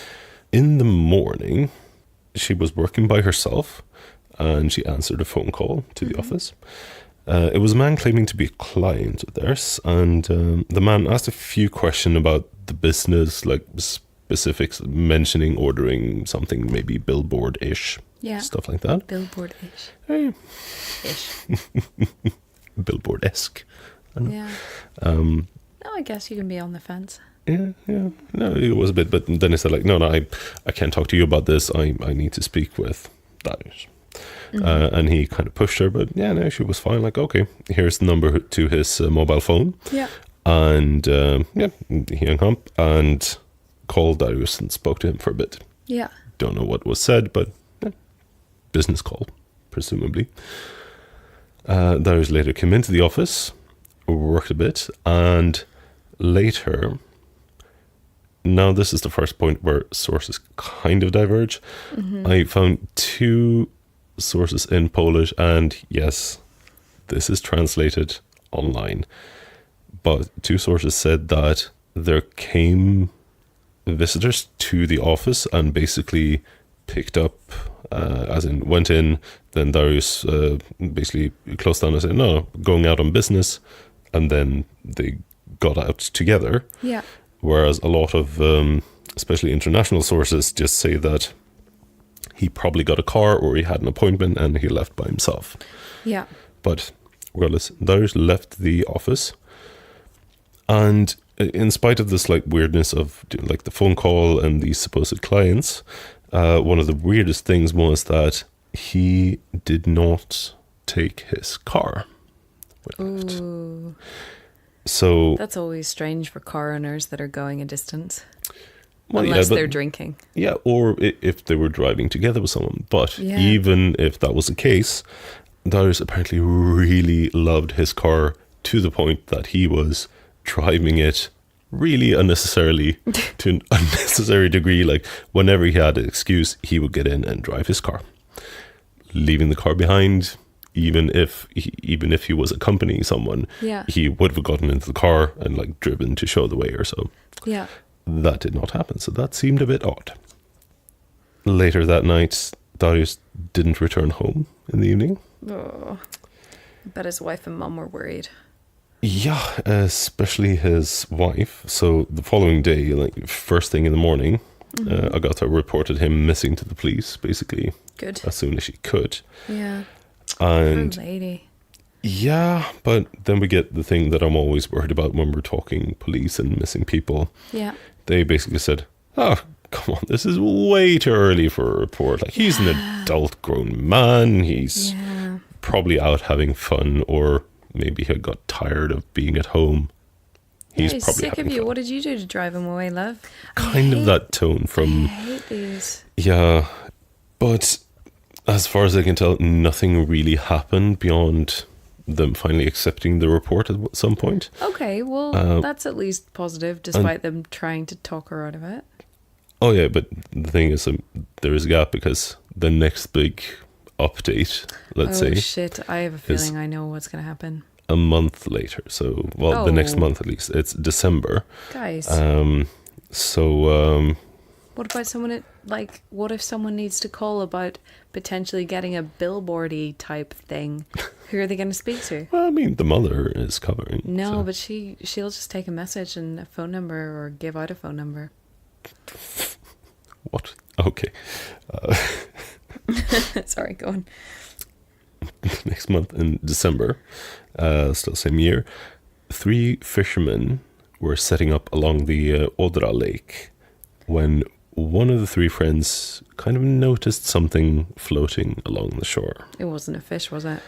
In the morning, she was working by herself and she answered a phone call to the office. It was a man claiming to be a client of theirs, and the man asked a few questions about the business, like specifics, mentioning ordering something maybe billboard-ish, stuff like that. Billboard-ish. Hey. Ish. Billboard-esque. Yeah. No, I guess you can be on the fence. Yeah. No, it was a bit, but then he said, like, no, I can't talk to you about this. I need to speak with Darius. And he kind of pushed her, but no, she was fine. Like, okay, here's the number to his mobile phone. Yeah. And he hung up and called Darius and spoke to him for a bit. Yeah. Don't know what was said, but business call, presumably. Darius later came into the office, worked a bit, and later... Now, this is the first point where sources kind of diverge. I found 2 sources in Polish, and yes, this is translated online. But 2 sources said that there came visitors to the office and basically picked up, as in went in, then Darius basically closed down and said, no, going out on business, and then they got out together. Yeah. Whereas a lot of, especially international sources, just say that he probably got a car or he had an appointment and he left by himself. Yeah. But regardless, Darius left the office. And in spite of this like weirdness of like the phone call and these supposed clients, one of the weirdest things was that he did not take his car when he left. Ooh. So That's always strange for car owners that are going a distance. well, Unless but- they're drinking. Yeah, or if they were driving together with someone. But even if that was the case, Darius apparently really loved his car to the point that he was driving it really unnecessarily to an unnecessary degree. Like whenever he had an excuse, he would get in and drive his car, leaving the car behind. Even if he was accompanying someone, he would have gotten into the car and like driven to show the way or so. Yeah. That did not happen, so that seemed a bit odd. Later that night, Darius didn't return home in the evening. Oh. I bet his wife and mum were worried. Yeah, especially his wife. So the following day, like first thing in the morning, Agatha reported him missing to the police, basically. Good. As soon as she could. Yeah. And Poor lady. yeah, but then we get the thing that I'm always worried about when we're talking police and missing people. Yeah. They basically said, oh, come on, this is way too early for a report. Like, he's an adult grown man. He's probably out having fun, or maybe he got tired of being at home. He's probably sick having of you. fun. What did you do to drive him away, love? Kind of that tone from... I hate these. Yeah, but as far as I can tell, nothing really happened beyond them finally accepting the report at some point. Okay, well, that's at least positive, despite them trying to talk her out of it. Oh yeah, but the thing is, there is a gap because the next big update, let's say... Oh shit, I have a feeling I know what's going to happen. A month later, so, well, the next month at least. It's December. Guys. What about someone what if someone needs to call about potentially getting a billboardy type thing? Who are they going to speak to? Well, I mean, the mother is covering. No, so. but she'll just take a message and a phone number or give out a phone number. What? Okay. Sorry, go on. Next month in December, still same year, 3 fishermen were setting up along the Odra lake when one of the 3 friends kind of noticed something floating along the shore. It wasn't a fish, was it?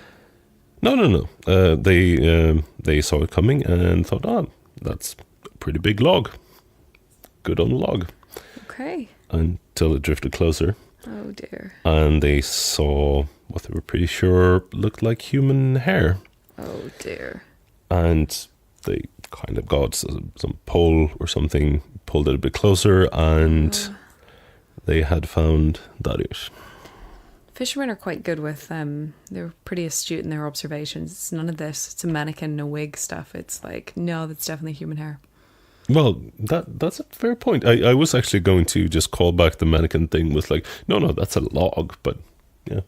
No. They saw it coming and thought, oh, that's a pretty big log. Good on the log. Okay. until it drifted closer. Oh dear. And they saw what they were pretty sure looked like human hair. Oh dear. And they kind of got some pole or something, pulled it a bit closer, and they had found Dariusz. Fishermen are quite good with they're pretty astute in their observations. It's none of this, it's a mannequin, no wig stuff. It's like, no, that's definitely human hair. Well, that's a fair point. I was actually going to just call back the mannequin thing with like, no, that's a log. But yeah,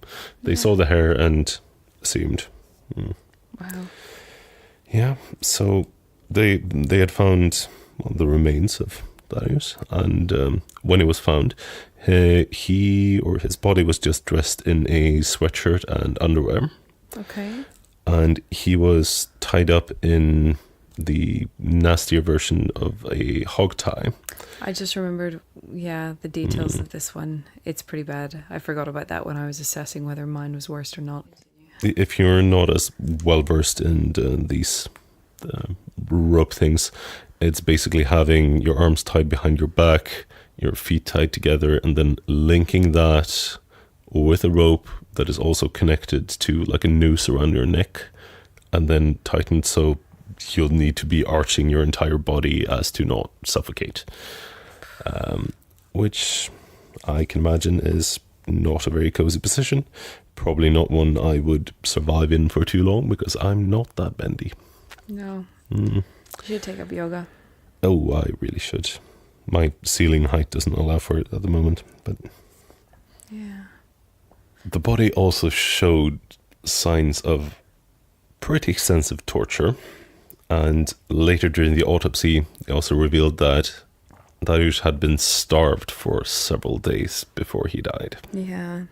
they saw the hair and assumed. Wow. Yeah, so they had found the remains of Dariusz, and when it was found, he or his body was just dressed in a sweatshirt and underwear. Okay. And he was tied up in the nastier version of a hog tie. I just remembered, the details of this one. It's pretty bad. I forgot about that when I was assessing whether mine was worse or not. If you're not as well versed in these rope things, it's basically having your arms tied behind your back, your feet tied together, and then linking that with a rope that is also connected to like a noose around your neck, and then tightened so you'll need to be arching your entire body as to not suffocate, which I can imagine is not a very cozy position. Probably not one I would survive in for too long, because I'm not that bendy. No. You should take up yoga. Oh, I really should. My ceiling height doesn't allow for it at the moment, but yeah. The body also showed signs of pretty extensive torture, and later during the autopsy, they also revealed that Dariusz had been starved for several days before he died. Yeah.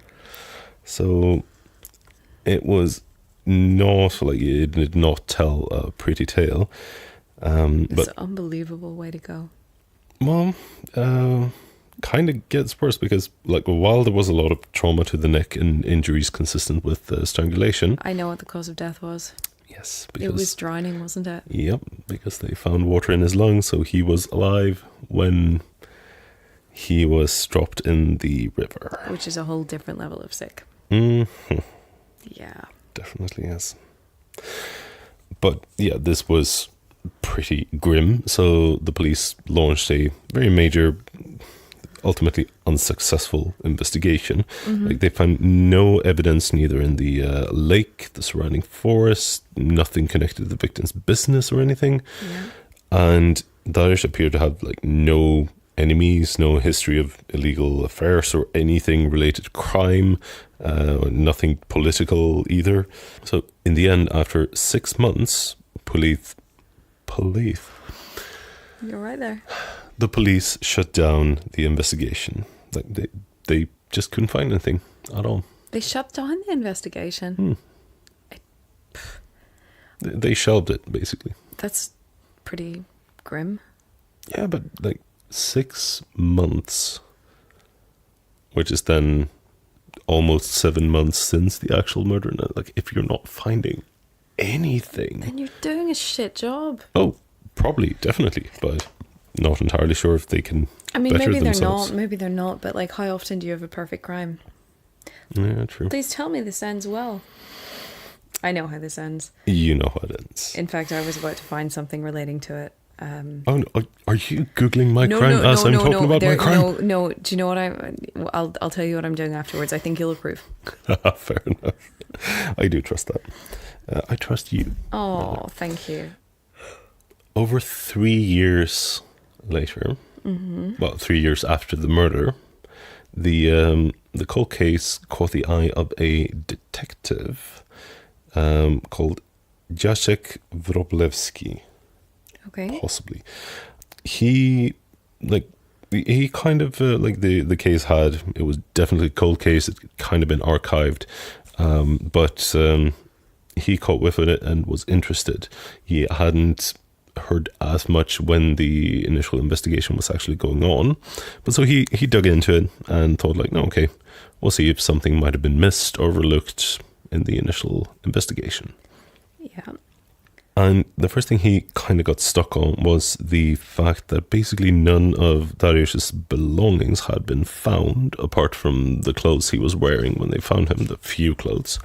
So it was not like, it did not tell a pretty tale. It's an unbelievable way to go. Well, kind of gets worse, because like while there was a lot of trauma to the neck and injuries consistent with strangulation. I know what the cause of death was. Yes, it was drowning, wasn't it? Yep, because they found water in his lungs, so he was alive when he was dropped in the river. Which is a whole different level of sick. Mm-hmm. Yeah. Definitely is. But yeah, this was pretty grim, so the police launched a very major, ultimately unsuccessful investigation. Like, they found no evidence, neither in the lake, the surrounding forest, nothing connected to the victim's business or anything. Yeah. And Dariusz appeared to have like no enemies, no history of illegal affairs or anything related to crime, nothing political either. So in the end, after 6 months, police, you're right there. the police shut down the investigation. Like they just couldn't find anything at all. They shut down the investigation. They shelved it, basically. That's pretty grim. Yeah, but like 6 months, which is then almost 7 months since the actual murder. And like, if you're not finding anything, then you're doing a shit job. Oh, probably, definitely, but not entirely sure if they can. I mean, better maybe themselves. maybe they're not, but like, how often do you have a perfect crime? Yeah, true. Please tell me this ends well. I know how this ends. You know how it ends. In fact, I was about to find something relating to it. Oh no! Are you googling my crime as I'm talking about my crime? No. Do you know what I'll tell you what I'm doing afterwards. I think you'll approve. Fair enough. I do trust that. I trust you. Oh, thank you. Over 3 years later, well, 3 years after the murder, the cold case caught the eye of a detective called Jacek Wroblewski. Okay. Possibly. He kind of like the case it was definitely a cold case. It kind of been archived, but he caught whiff of it and was interested. He hadn't heard as much when the initial investigation was actually going on, but so he dug into it and thought like, no, okay, we'll see if something might have been missed, overlooked in the initial investigation. Yeah. And the first thing he kind of got stuck on was the fact that basically none of Dariusz's belongings had been found, apart from the clothes he was wearing when they found him, the few clothes.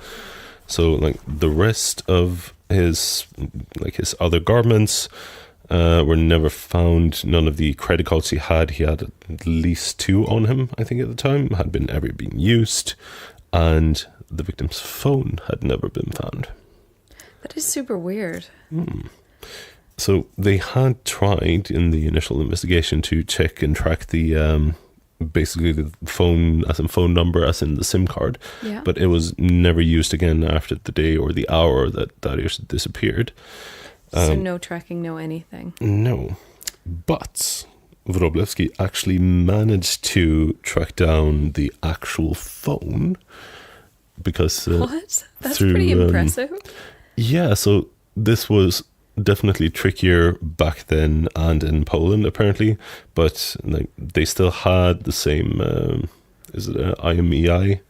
So, like, the rest of his other garments were never found. None of the credit cards he had at least 2 on him, I think at the time, had been ever been used. And the victim's phone had never been found. That is super weird. So they had tried in the initial investigation to check and track the basically the phone, as in phone number, as in the SIM card. Yeah. But it was never used again after the day or the hour that Dariusz disappeared. So no tracking, no anything. No. But Wróblewski actually managed to track down the actual phone because... What? That's pretty impressive. Yeah, so this was definitely trickier back then and in Poland, apparently. But like, they still had the same, is it an IMEI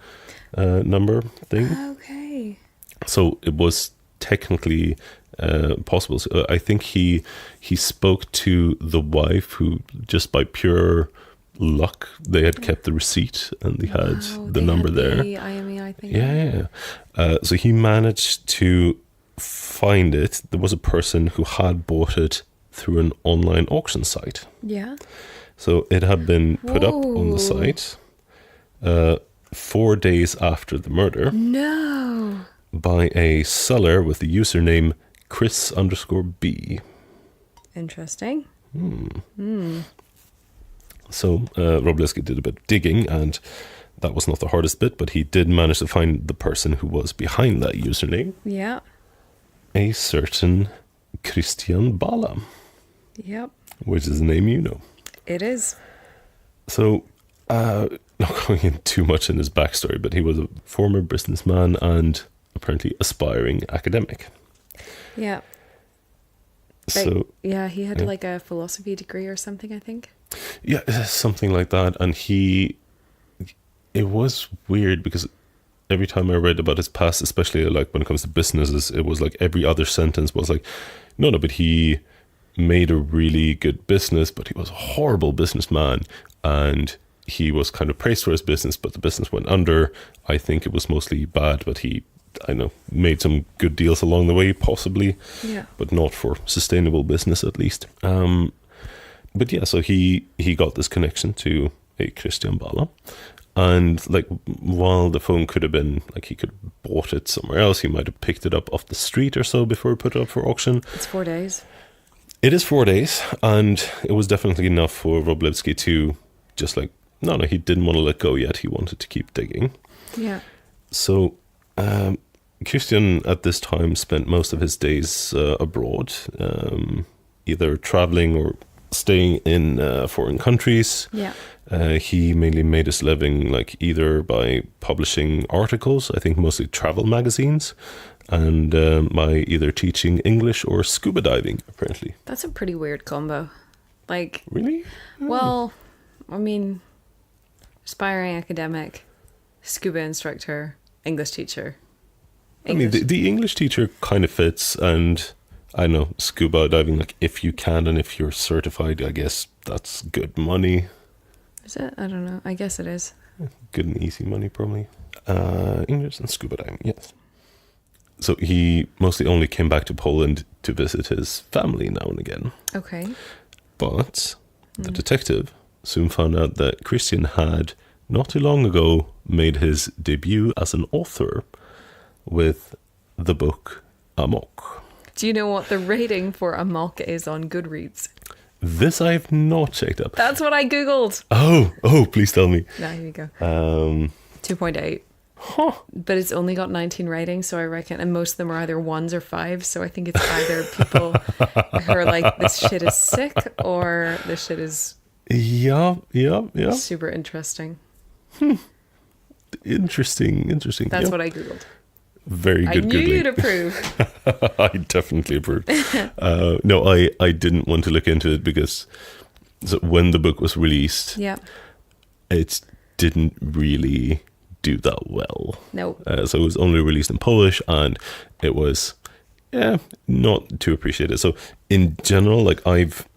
number thing? Okay. So it was technically possible. So I think he spoke to the wife who, just by pure luck, they had kept the receipt and they had the number there. The IMEI thing. Yeah. So he managed to find it. There was a person who had bought it through an online auction site. Yeah. So it had been put up on the site 4 days after the murder. No. By a seller with the username Chris_B. Interesting. So Wróblewski did a bit of digging, and that was not the hardest bit, but he did manage to find the person who was behind that username. Yeah. A certain Krystian Bala. Yep. Which is a name you know. It is. So, not going in too much in his backstory, but he was a former businessman and apparently aspiring academic. Yeah. So yeah, he had like a philosophy degree or something, I think. Yeah, something like that. And it was weird because every time I read about his past, especially like when it comes to businesses, it was like every other sentence was like, no, but he made a really good business, but he was a horrible businessman. And he was kind of praised for his business, but the business went under. I think it was mostly bad, but he, I know, made some good deals along the way, possibly, but not for sustainable business at least. But yeah, so he got this connection to a Krystian Bala. And like, while the phone could have been, like, he could have bought it somewhere else, he might have picked it up off the street or so before he put it up for auction. It's 4 days. It is 4 days, and it was definitely enough for Wróblewski to just like, no, he didn't want to let go yet. He wanted to keep digging. Yeah. So Krystian at this time spent most of his days abroad, either traveling or staying in foreign countries. Yeah. He mainly made his living like either by publishing articles, I think mostly travel magazines, and by either teaching English or scuba diving, apparently. That's a pretty weird combo. Like, really? Well, I mean, aspiring academic, scuba instructor, English teacher. English. I mean, the English teacher kind of fits, and I know scuba diving, like if you can and if you're certified, I guess that's good money. Is it? I don't know. I guess it is. Good and easy money, probably. English and scuba diving, yes. So he mostly only came back to Poland to visit his family now and again. Okay. But the detective soon found out that Krystian had, not too long ago, made his debut as an author with the book Amok. Do you know what the rating for Amok is on Goodreads? This I've not checked up. That's what I googled. Oh, please tell me. No, here you go. 2.8. Huh. But it's only got 19 ratings, so I reckon, and most of them are either 1s or 5s, so I think it's either people who are like, this shit is sick, or this shit is super interesting. Interesting. That's what I googled. Very good. I knew Googling. you'd approve. I definitely approve. No, I didn't want to look into it because when the book was released, it didn't really do that well. No. So it was only released in Polish, and it was yeah, not too appreciated. So in general, like I've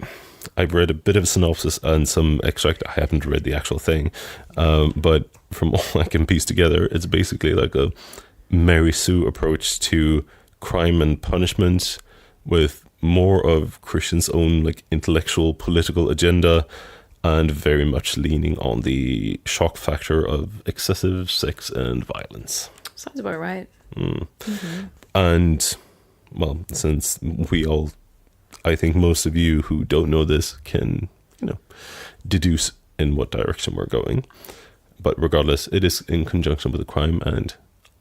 read a bit of a synopsis and some extract. I haven't read the actual thing, but from all I can piece together, it's basically like a Mary Sue approach to crime and punishment, with more of Krystian's own like intellectual political agenda, and very much leaning on the shock factor of excessive sex and violence. Sounds about right. And well, since we all, I think most of you who don't know this can, deduce in what direction we're going. But regardless, it is in conjunction with the crime, and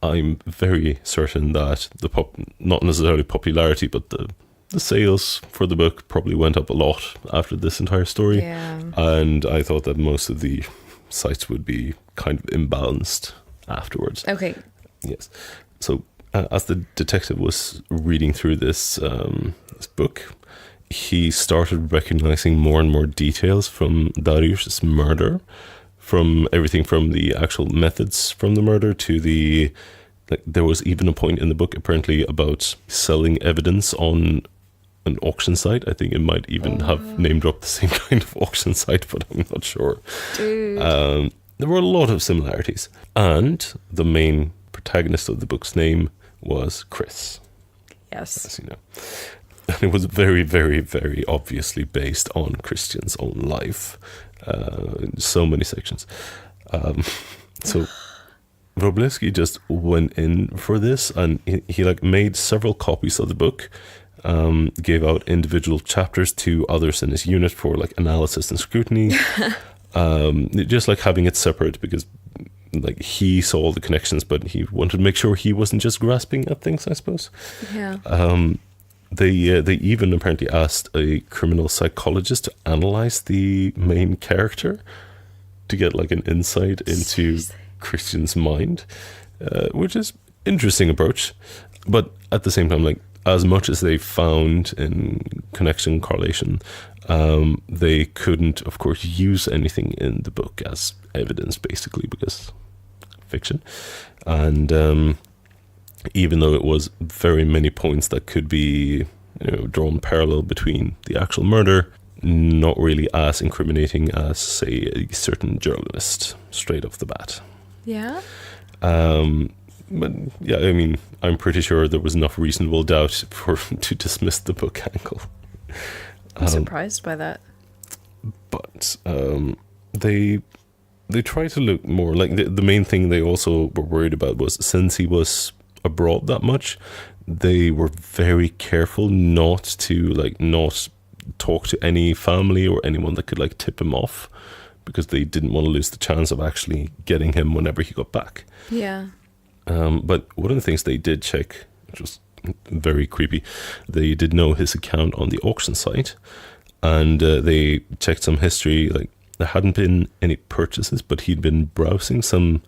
I'm very certain that not necessarily popularity, but the sales for the book probably went up a lot after this entire story. Yeah. And I thought that most of the sites would be kind of imbalanced afterwards. Okay. Yes. So as the detective was reading through this book, he started recognizing more and more details from Dariusz's murder, from everything from the actual methods from the murder to the, like, there was even a point in the book apparently about selling evidence on an auction site. I think it might even have name dropped the same kind of auction site, but I'm not sure. Dude. There were a lot of similarities, and the main protagonist of the book's name was Chris. Yes. As you know. And it was very, very, very obviously based on Krystian's own life. In so many sections. So Wroblewski just went in for this, and he like made several copies of the book, gave out individual chapters to others in his unit for like analysis and scrutiny. Just like having it separate, because like he saw all the connections, but he wanted to make sure he wasn't just grasping at things, I suppose. Yeah. They even apparently asked a criminal psychologist to analyze the main character to get like an insight into Krystian's mind, which is interesting approach. But at the same time, like as much as they found in connection correlation, they couldn't, of course, use anything in the book as evidence, basically, because fiction. And even though it was very many points that could be drawn parallel between the actual murder, not really as incriminating as, say, a certain journalist straight off the bat. Yeah. But yeah, I mean, I'm pretty sure there was enough reasonable doubt to dismiss the book angle. I'm surprised by that. But they try to look more like the main thing they also were worried about was, since he was abroad that much, they were very careful not talk to any family or anyone that could like tip him off, because they didn't want to lose the chance of actually getting him whenever he got back. Yeah. But one of the things they did check, which was very creepy, they did know his account on the auction site, and they checked some history. Like there hadn't been any purchases, but he'd been browsing some,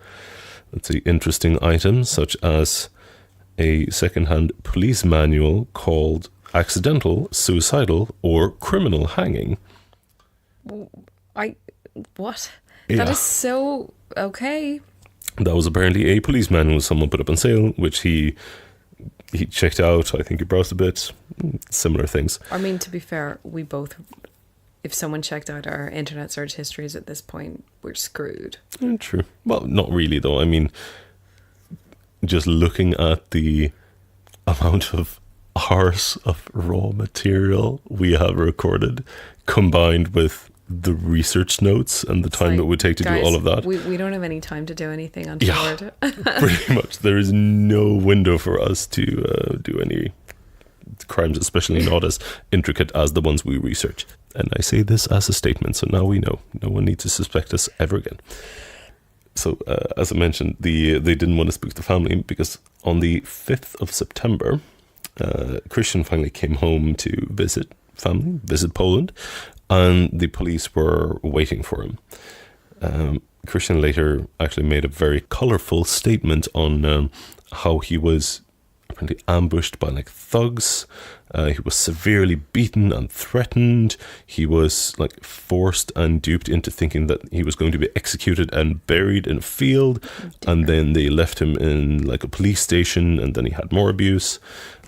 let's say, interesting items, such as a second-hand police manual called Accidental, Suicidal, or Criminal Hanging. What? Yeah. That is so okay. That was apparently a police manual someone put up on sale, which he checked out. I think he browsed a bit. Similar things. I mean, to be fair, we both, if someone checked out our internet search histories at this point, we're screwed. True. Well, not really, though. I mean, just looking at the amount of hours of raw material we have recorded, combined with the research notes and the time it would take to do all of that. We don't have any time to do anything untoward. Yeah, pretty much. There is no window for us to do any crimes, especially not as intricate as the ones we research. And I say this as a statement, so now we know. No one needs to suspect us ever again. So, as I mentioned, they didn't want to spook the family, because on the 5th of September, Krystian finally came home to visit Poland, and the police were waiting for him. Krystian later actually made a very colorful statement on how he was apparently ambushed by like thugs. He was severely beaten and threatened. He was like forced and duped into thinking that he was going to be executed and buried in a field. And then they left him in like a police station, and then he had more abuse.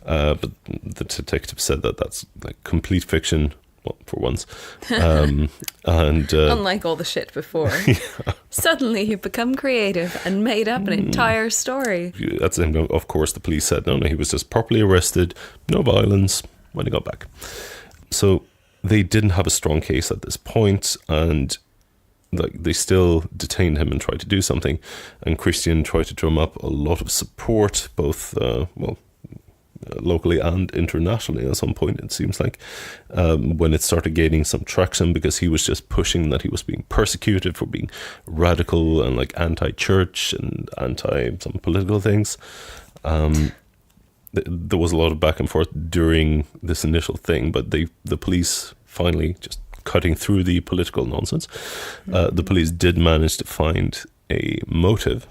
But the detective said that that's like complete fiction. Well, for once. And unlike all the shit before. Suddenly you've become creative and made up an entire story. That's him. Of course, the police said, no, he was just properly arrested, no violence, when he got back. So they didn't have a strong case at this point, and like they still detained him and tried to do something. And Krystian tried to drum up a lot of support, both, locally and internationally at some point, it seems like, when it started gaining some traction, because he was just pushing that he was being persecuted for being radical and like anti-church and anti some political things. There was a lot of back and forth during this initial thing, but the police finally, just cutting through the political nonsense, the police did manage to find a motive,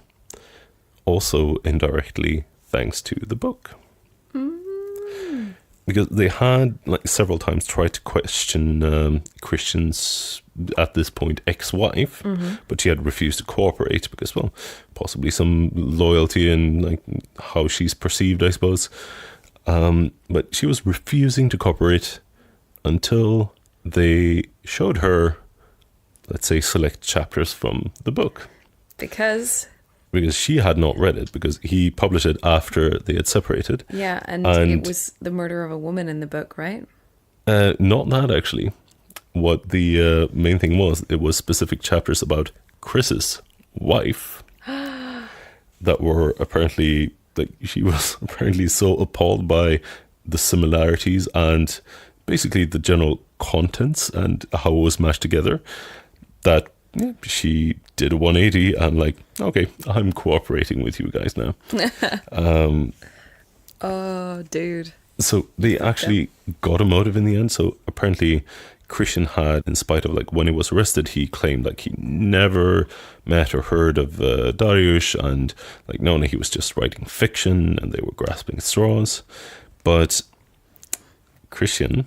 also indirectly thanks to the book. Because they had like several times tried to question Krystian's, at this point, ex-wife, but she had refused to cooperate because, well, possibly some loyalty and like how she's perceived, I suppose. But she was refusing to cooperate until they showed her, let's say, select chapters from the book. Because she had not read it, because he published it after they had separated. Yeah, and it was the murder of a woman in the book, right? Not that, actually. What the main thing was, it was specific chapters about Chris's wife that were apparently, like, she was apparently so appalled by the similarities and basically the general contents and how it was mashed together that she did a 180 and like, okay, I'm cooperating with you guys now. Oh, dude. So they actually got a motive in the end. So apparently Krystian had, in spite of like when he was arrested, he claimed like he never met or heard of Dariusz, and like no, he was just writing fiction and they were grasping at straws. But Krystian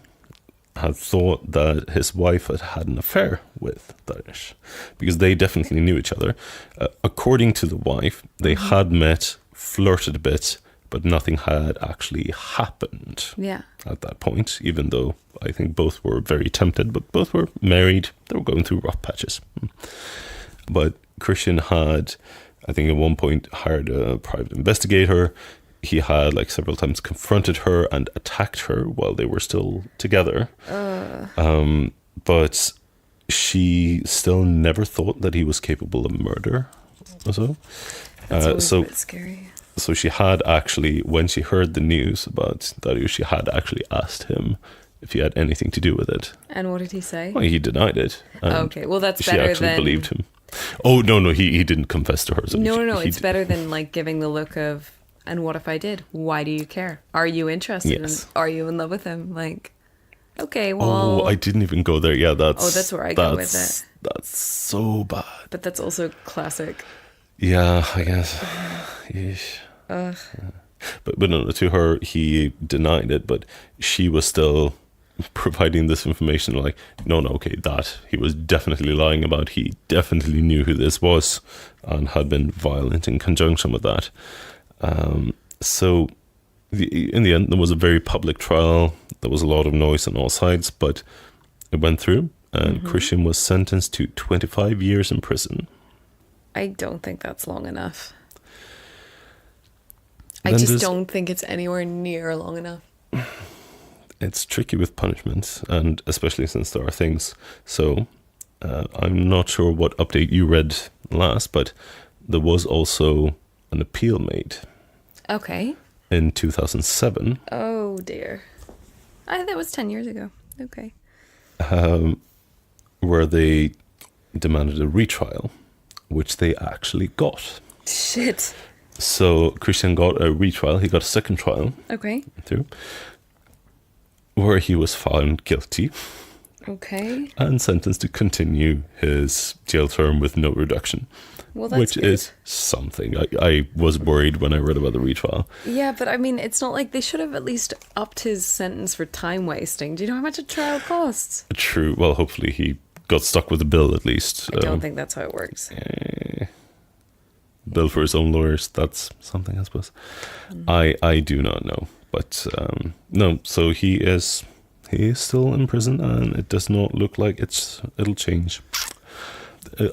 had thought that his wife had had an affair with Dariusz, because they definitely knew each other. According to the wife, they had met, flirted a bit, but nothing had actually happened at that point, even though I think both were very tempted, but both were married. They were going through rough patches. But Krystian had, I think at one point, hired a private investigator. He had like several times confronted her and attacked her while they were still together. But she still never thought that he was capable of murder. So, That's always a bit scary. So she had actually, when she heard the news about Dariusz, she had actually asked him if he had anything to do with it. And what did he say? Well, he denied it. Okay, well that's better than... She actually believed him. Oh, no, he didn't confess to her. So No, it's better than like giving the look of, and what if I did? Why do you care? Are you interested? Yes. Are you in love with him? Like, okay, well... Oh, I didn't even go there. Yeah, that's where I go with it. That's so bad. But that's also classic. Yeah, I guess. Yeesh. Ugh. But no, to her, he denied it, but she was still providing this information like, no, okay, that he was definitely lying about. He definitely knew who this was and had been violent in conjunction with that. So in the end, there was a very public trial. There was a lot of noise on all sides, but it went through, and Krystian was sentenced to 25 years in prison. I don't think that's long enough. I just don't think it's anywhere near long enough. It's tricky with punishment, and especially since there are things. So I'm not sure what update you read last, but there was also an appeal made. Okay. In 2007. Oh dear. That was 10 years ago. Okay. Where they demanded a retrial, which they actually got. Shit. So Krystian got a retrial. He got a second trial. Okay. Through, where he was found guilty. Okay. And sentenced to continue his jail term with no reduction. Well, that's which good. Is something. I was worried when I read about the retrial. Yeah, but I mean, it's not like they should have at least upped his sentence for time wasting. Do you know how much a trial costs? True. Well, hopefully he got stuck with the bill at least. I don't think that's how it works. Bill for his own lawyers. That's something, I suppose. I do not know. But no, so he is still in prison, and it does not look like it'll change.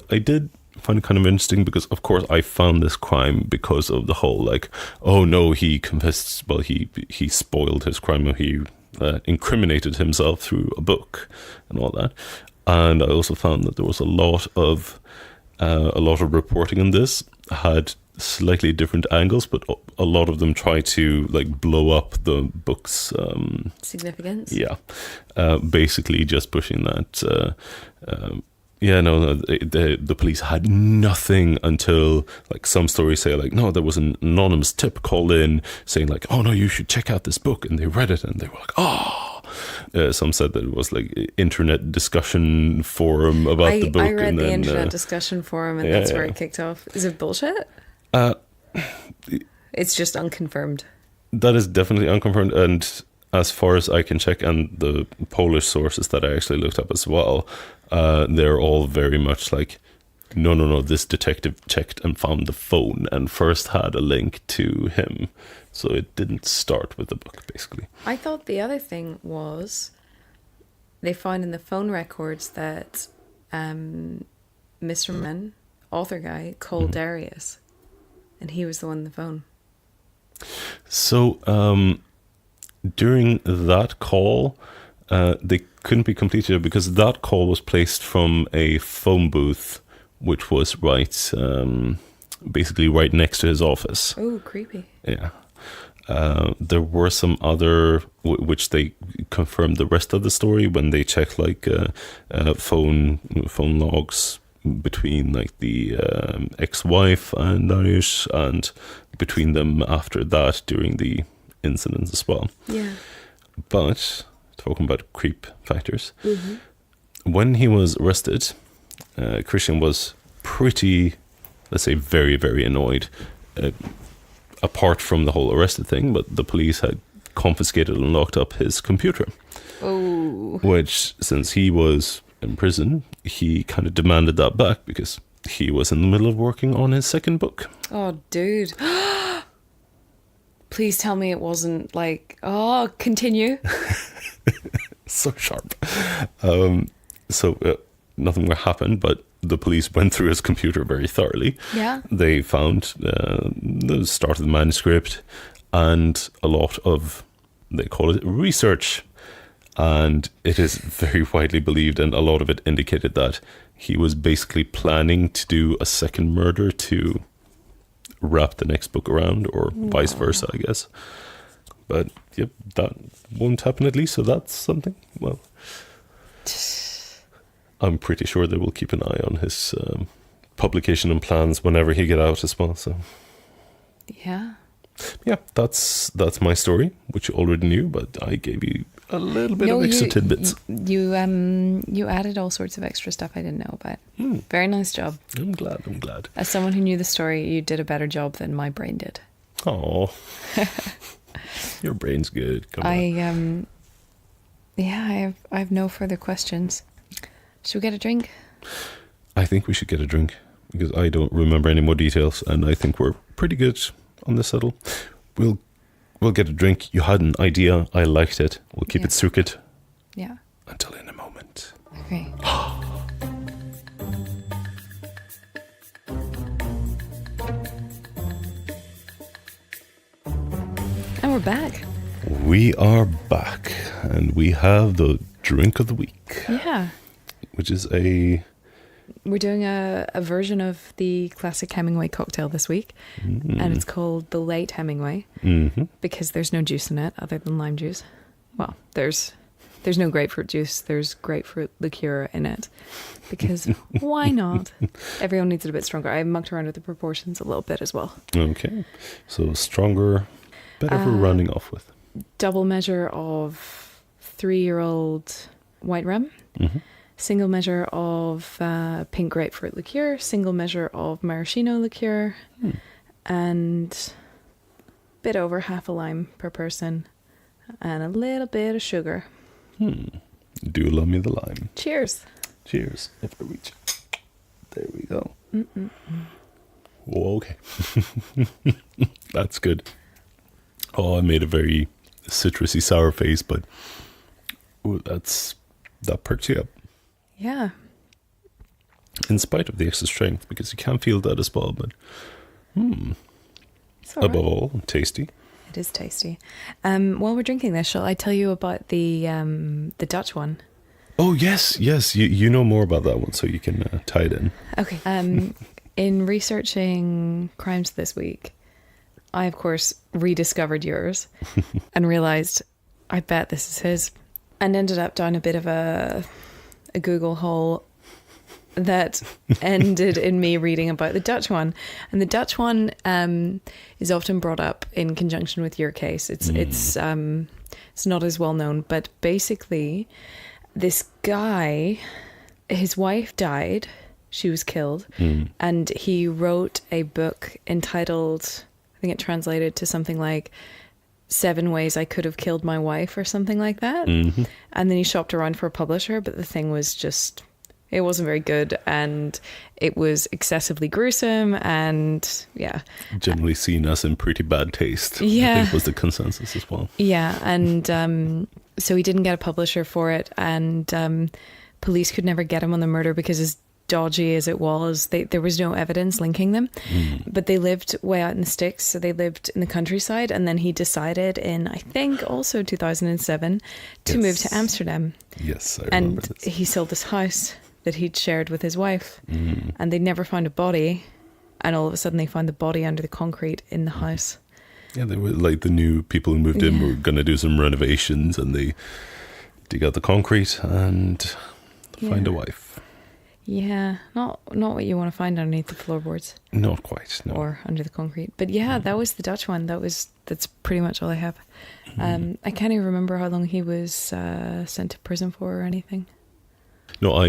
I did find it kind of interesting because, of course, I found this crime because of the whole like, oh no, he confessed. Well, he spoiled his crime, or he incriminated himself through a book and all that. And I also found that there was a lot of reporting on this had slightly different angles, but a lot of them try to like blow up the book's significance. Yeah, basically just pushing that. The police had nothing until like some stories say like, no, there was an anonymous tip called in saying like, oh no, you should check out this book, and they read it and they were like, oh. Some said that it was like internet discussion forum about the book. I read the internet discussion forum, and that's where it kicked off. Is it bullshit? It's just unconfirmed. That is definitely unconfirmed, and as far as I can check, and the Polish sources that I actually looked up as well, they're all very much like, no, this detective checked and found the phone and first had a link to him. So it didn't start with the book, basically. I thought the other thing was they found in the phone records that Mr. Mann, author guy, called Darius, and he was the one on the phone. So during that call, they couldn't be completed because that call was placed from a phone booth, which was basically right next to his office. Oh, creepy. Yeah. There were some other, which they confirmed the rest of the story when they checked like phone logs between like the ex-wife and Darius, and between them after that during the incidents as well. Yeah. But talking about creep factors, when he was arrested, Krystian was pretty, let's say, very, very annoyed. Apart from the whole arrested thing, but the police had confiscated and locked up his computer. Oh. Which, since he was in prison, he kind of demanded that back because he was in the middle of working on his second book. Oh, dude. Please tell me it wasn't like, oh, continue. So sharp. Nothing will happen, but the police went through his computer very thoroughly. Yeah. They found the start of the manuscript and a lot of, they call it research. And it is very widely believed, and a lot of it indicated that he was basically planning to do a second murder to wrap the next book around, or vice versa, I guess. But yep, that won't happen at least, so that's something. Well, I'm pretty sure they will keep an eye on his publication and plans whenever he get out as well. So yeah, that's my story, which you already knew, but I gave you a little bit of extra tidbits. You added all sorts of extra stuff I didn't know about. Very nice job. I'm glad. As someone who knew the story, you did a better job than my brain did. Oh, your brain's good. Come on. I have no further questions. Should we get a drink? I think we should get a drink because I don't remember any more details, and I think we're pretty good on this settle. We'll get a drink. You had an idea. I liked it. We'll keep it secret. Yeah. Until in a moment. Okay. And we're back. We are back, and we have the drink of the week. Yeah. Which is we're doing a version of the classic Hemingway cocktail this week, and it's called the Late Hemingway, because there's no juice in it other than lime juice. Well, there's no grapefruit juice. There's grapefruit liqueur in it, because why not? Everyone needs it a bit stronger. I mucked around with the proportions a little bit as well. Okay, so stronger, better for running off with. Double measure of 3-year-old white rum. Single measure of pink grapefruit liqueur, single measure of maraschino liqueur, and a bit over half a lime per person, and a little bit of sugar. Do love me the lime. Cheers. Cheers. If I reach. There we go. Oh, okay. That's good. Oh, I made a very citrusy sour face, but that perks you up. Yeah. In spite of the extra strength, because you can feel that as well, but It's all right. above all, tasty. It is tasty. While we're drinking this, shall I tell you about the Dutch one? Oh, yes. You know more about that one, so you can tie it in. Okay. In researching crimes this week, I, of course, rediscovered yours and realised, I bet this is his, and ended up down a bit of a Google hole that ended in me reading about the Dutch one. And the Dutch one is often brought up in conjunction with your case. It's not as well known, but basically this guy, his wife died, she was killed, and he wrote a book entitled, I think it translated to something like 7 Ways I Could Have Killed My Wife or something like that. And then he shopped around for a publisher, but the thing was just, it wasn't very good, and it was excessively gruesome, and yeah. Generally seen as in pretty bad taste. Yeah. I think was the consensus as well. Yeah, and so he didn't get a publisher for it, and police could never get him on the murder because as dodgy as it was, there was no evidence linking them. But they lived way out in the sticks, so they lived in the countryside, and then he decided in, I think, also 2007 to move to Amsterdam. Yes, I remember And this. he sold this house that he'd shared with his wife, and they never found a body, and all of a sudden they found the body under the concrete in the house. Yeah, they were like the new people who moved in were going to do some renovations, and they dig out the concrete and find a wife. Yeah, not what you want to find underneath the floorboards. Not quite, no. Or under the concrete. But yeah, that was the Dutch one. That's pretty much all I have. I can't even remember how long he was sent to prison for or anything. No,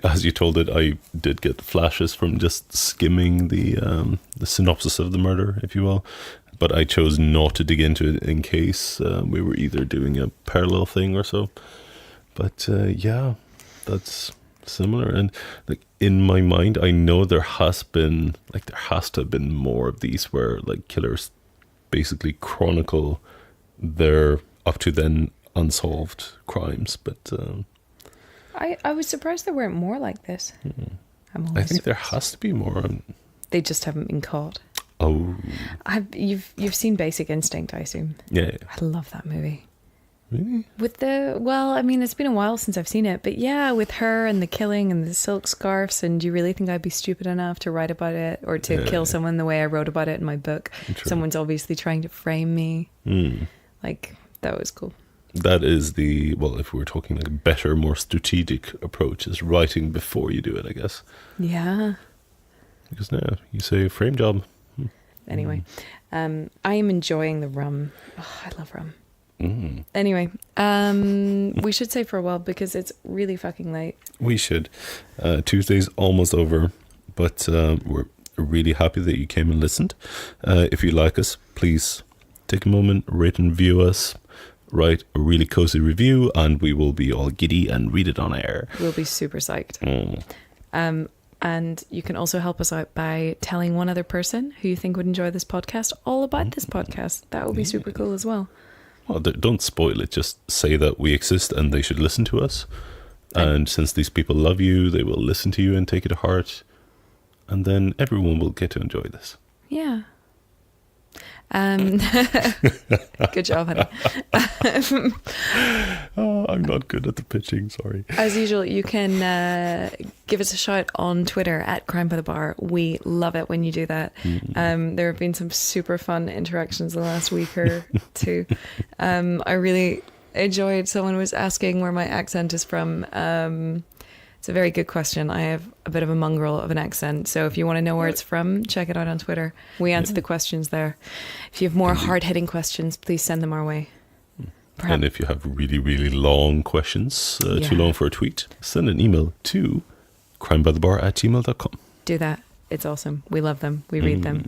as you told it, I did get flashes from just skimming the synopsis of the murder, if you will. But I chose not to dig into it in case we were either doing a parallel thing or so. But yeah, that's similar. And like in my mind, I know there has to have been more of these where like killers basically chronicle their up to then unsolved crimes. But I was surprised there weren't more like this. I think there has to be more. They just haven't been caught. Oh, you've seen Basic Instinct, I assume. yeah. I love that movie. Really? It's been a while since I've seen it, but yeah, with her and the killing and the silk scarves, and do you really think I'd be stupid enough to write about it or to kill someone the way I wrote about it in my book? True. Someone's obviously trying to frame me. Like, that was cool. That is if we were talking like a better, more strategic approach, is writing before you do it, I guess. Yeah. Because now you say frame job. Anyway, I am enjoying the rum. Oh, I love rum. Anyway, we should say farewell because it's really fucking late. We should. Tuesday's almost over, but we're really happy that you came and listened. If you like us, please take a moment, rate and review us, write a really cozy review, and we will be all giddy and read it on air. We'll be super psyched. And you can also help us out by telling one other person who you think would enjoy this podcast all about this podcast. That would be super cool as well. Well, don't spoil it. Just say that we exist and they should listen to us. And since these people love you, they will listen to you and take it to heart. And then everyone will get to enjoy this. Yeah. Good job, honey. Oh, I'm not good at the pitching, sorry. As usual, you can give us a shout on Twitter at Crime by the Bar. We love it when you do that. There have been some super fun interactions the last week or two. I really enjoyed, someone was asking where my accent is from. It's a very good question. I have a bit of a mongrel of an accent, so if you want to know where it's from, check it out on Twitter. We answer the questions there. If you have more hard-hitting questions, please send them our way. Perhaps. And if you have really, really long questions, too long for a tweet, send an email to crimebythebar@gmail.com. Do that. It's awesome. We love them. We read them.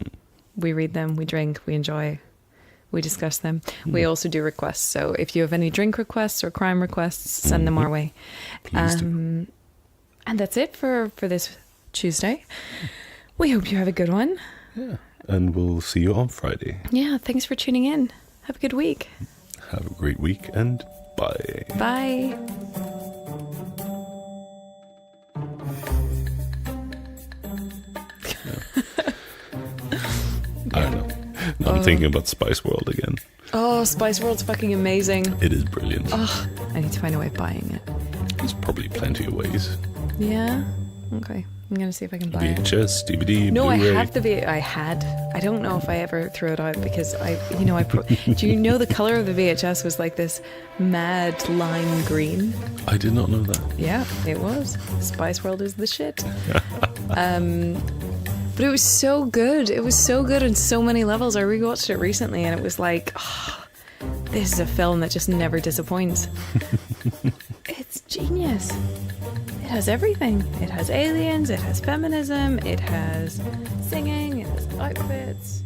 We read them. We drink. We enjoy. We discuss them. We also do requests. So if you have any drink requests or crime requests, send them our way. Please do. And that's it for this Tuesday. We hope you have a good one. Yeah. And we'll see you on Friday. Yeah, thanks for tuning in. Have a good week. Have a great week, and bye. Bye. I don't know. I'm thinking about Spice World again. Oh, Spice World's fucking amazing. It is brilliant. Oh, I need to find a way of buying it. There's probably plenty of ways. Yeah? Okay. I'm going to see if I can buy it. VHS, DVD, No, Blu-ray. I have the I had. I don't know if I ever threw it out because do you know the color of the VHS was like this mad lime green? I did not know that. Yeah, it was. Spice World is the shit. But it was so good. It was so good on so many levels. I rewatched it recently and it was like, this is a film that just never disappoints. It's genius. It has everything. It has aliens, it has feminism, it has singing, it has outfits.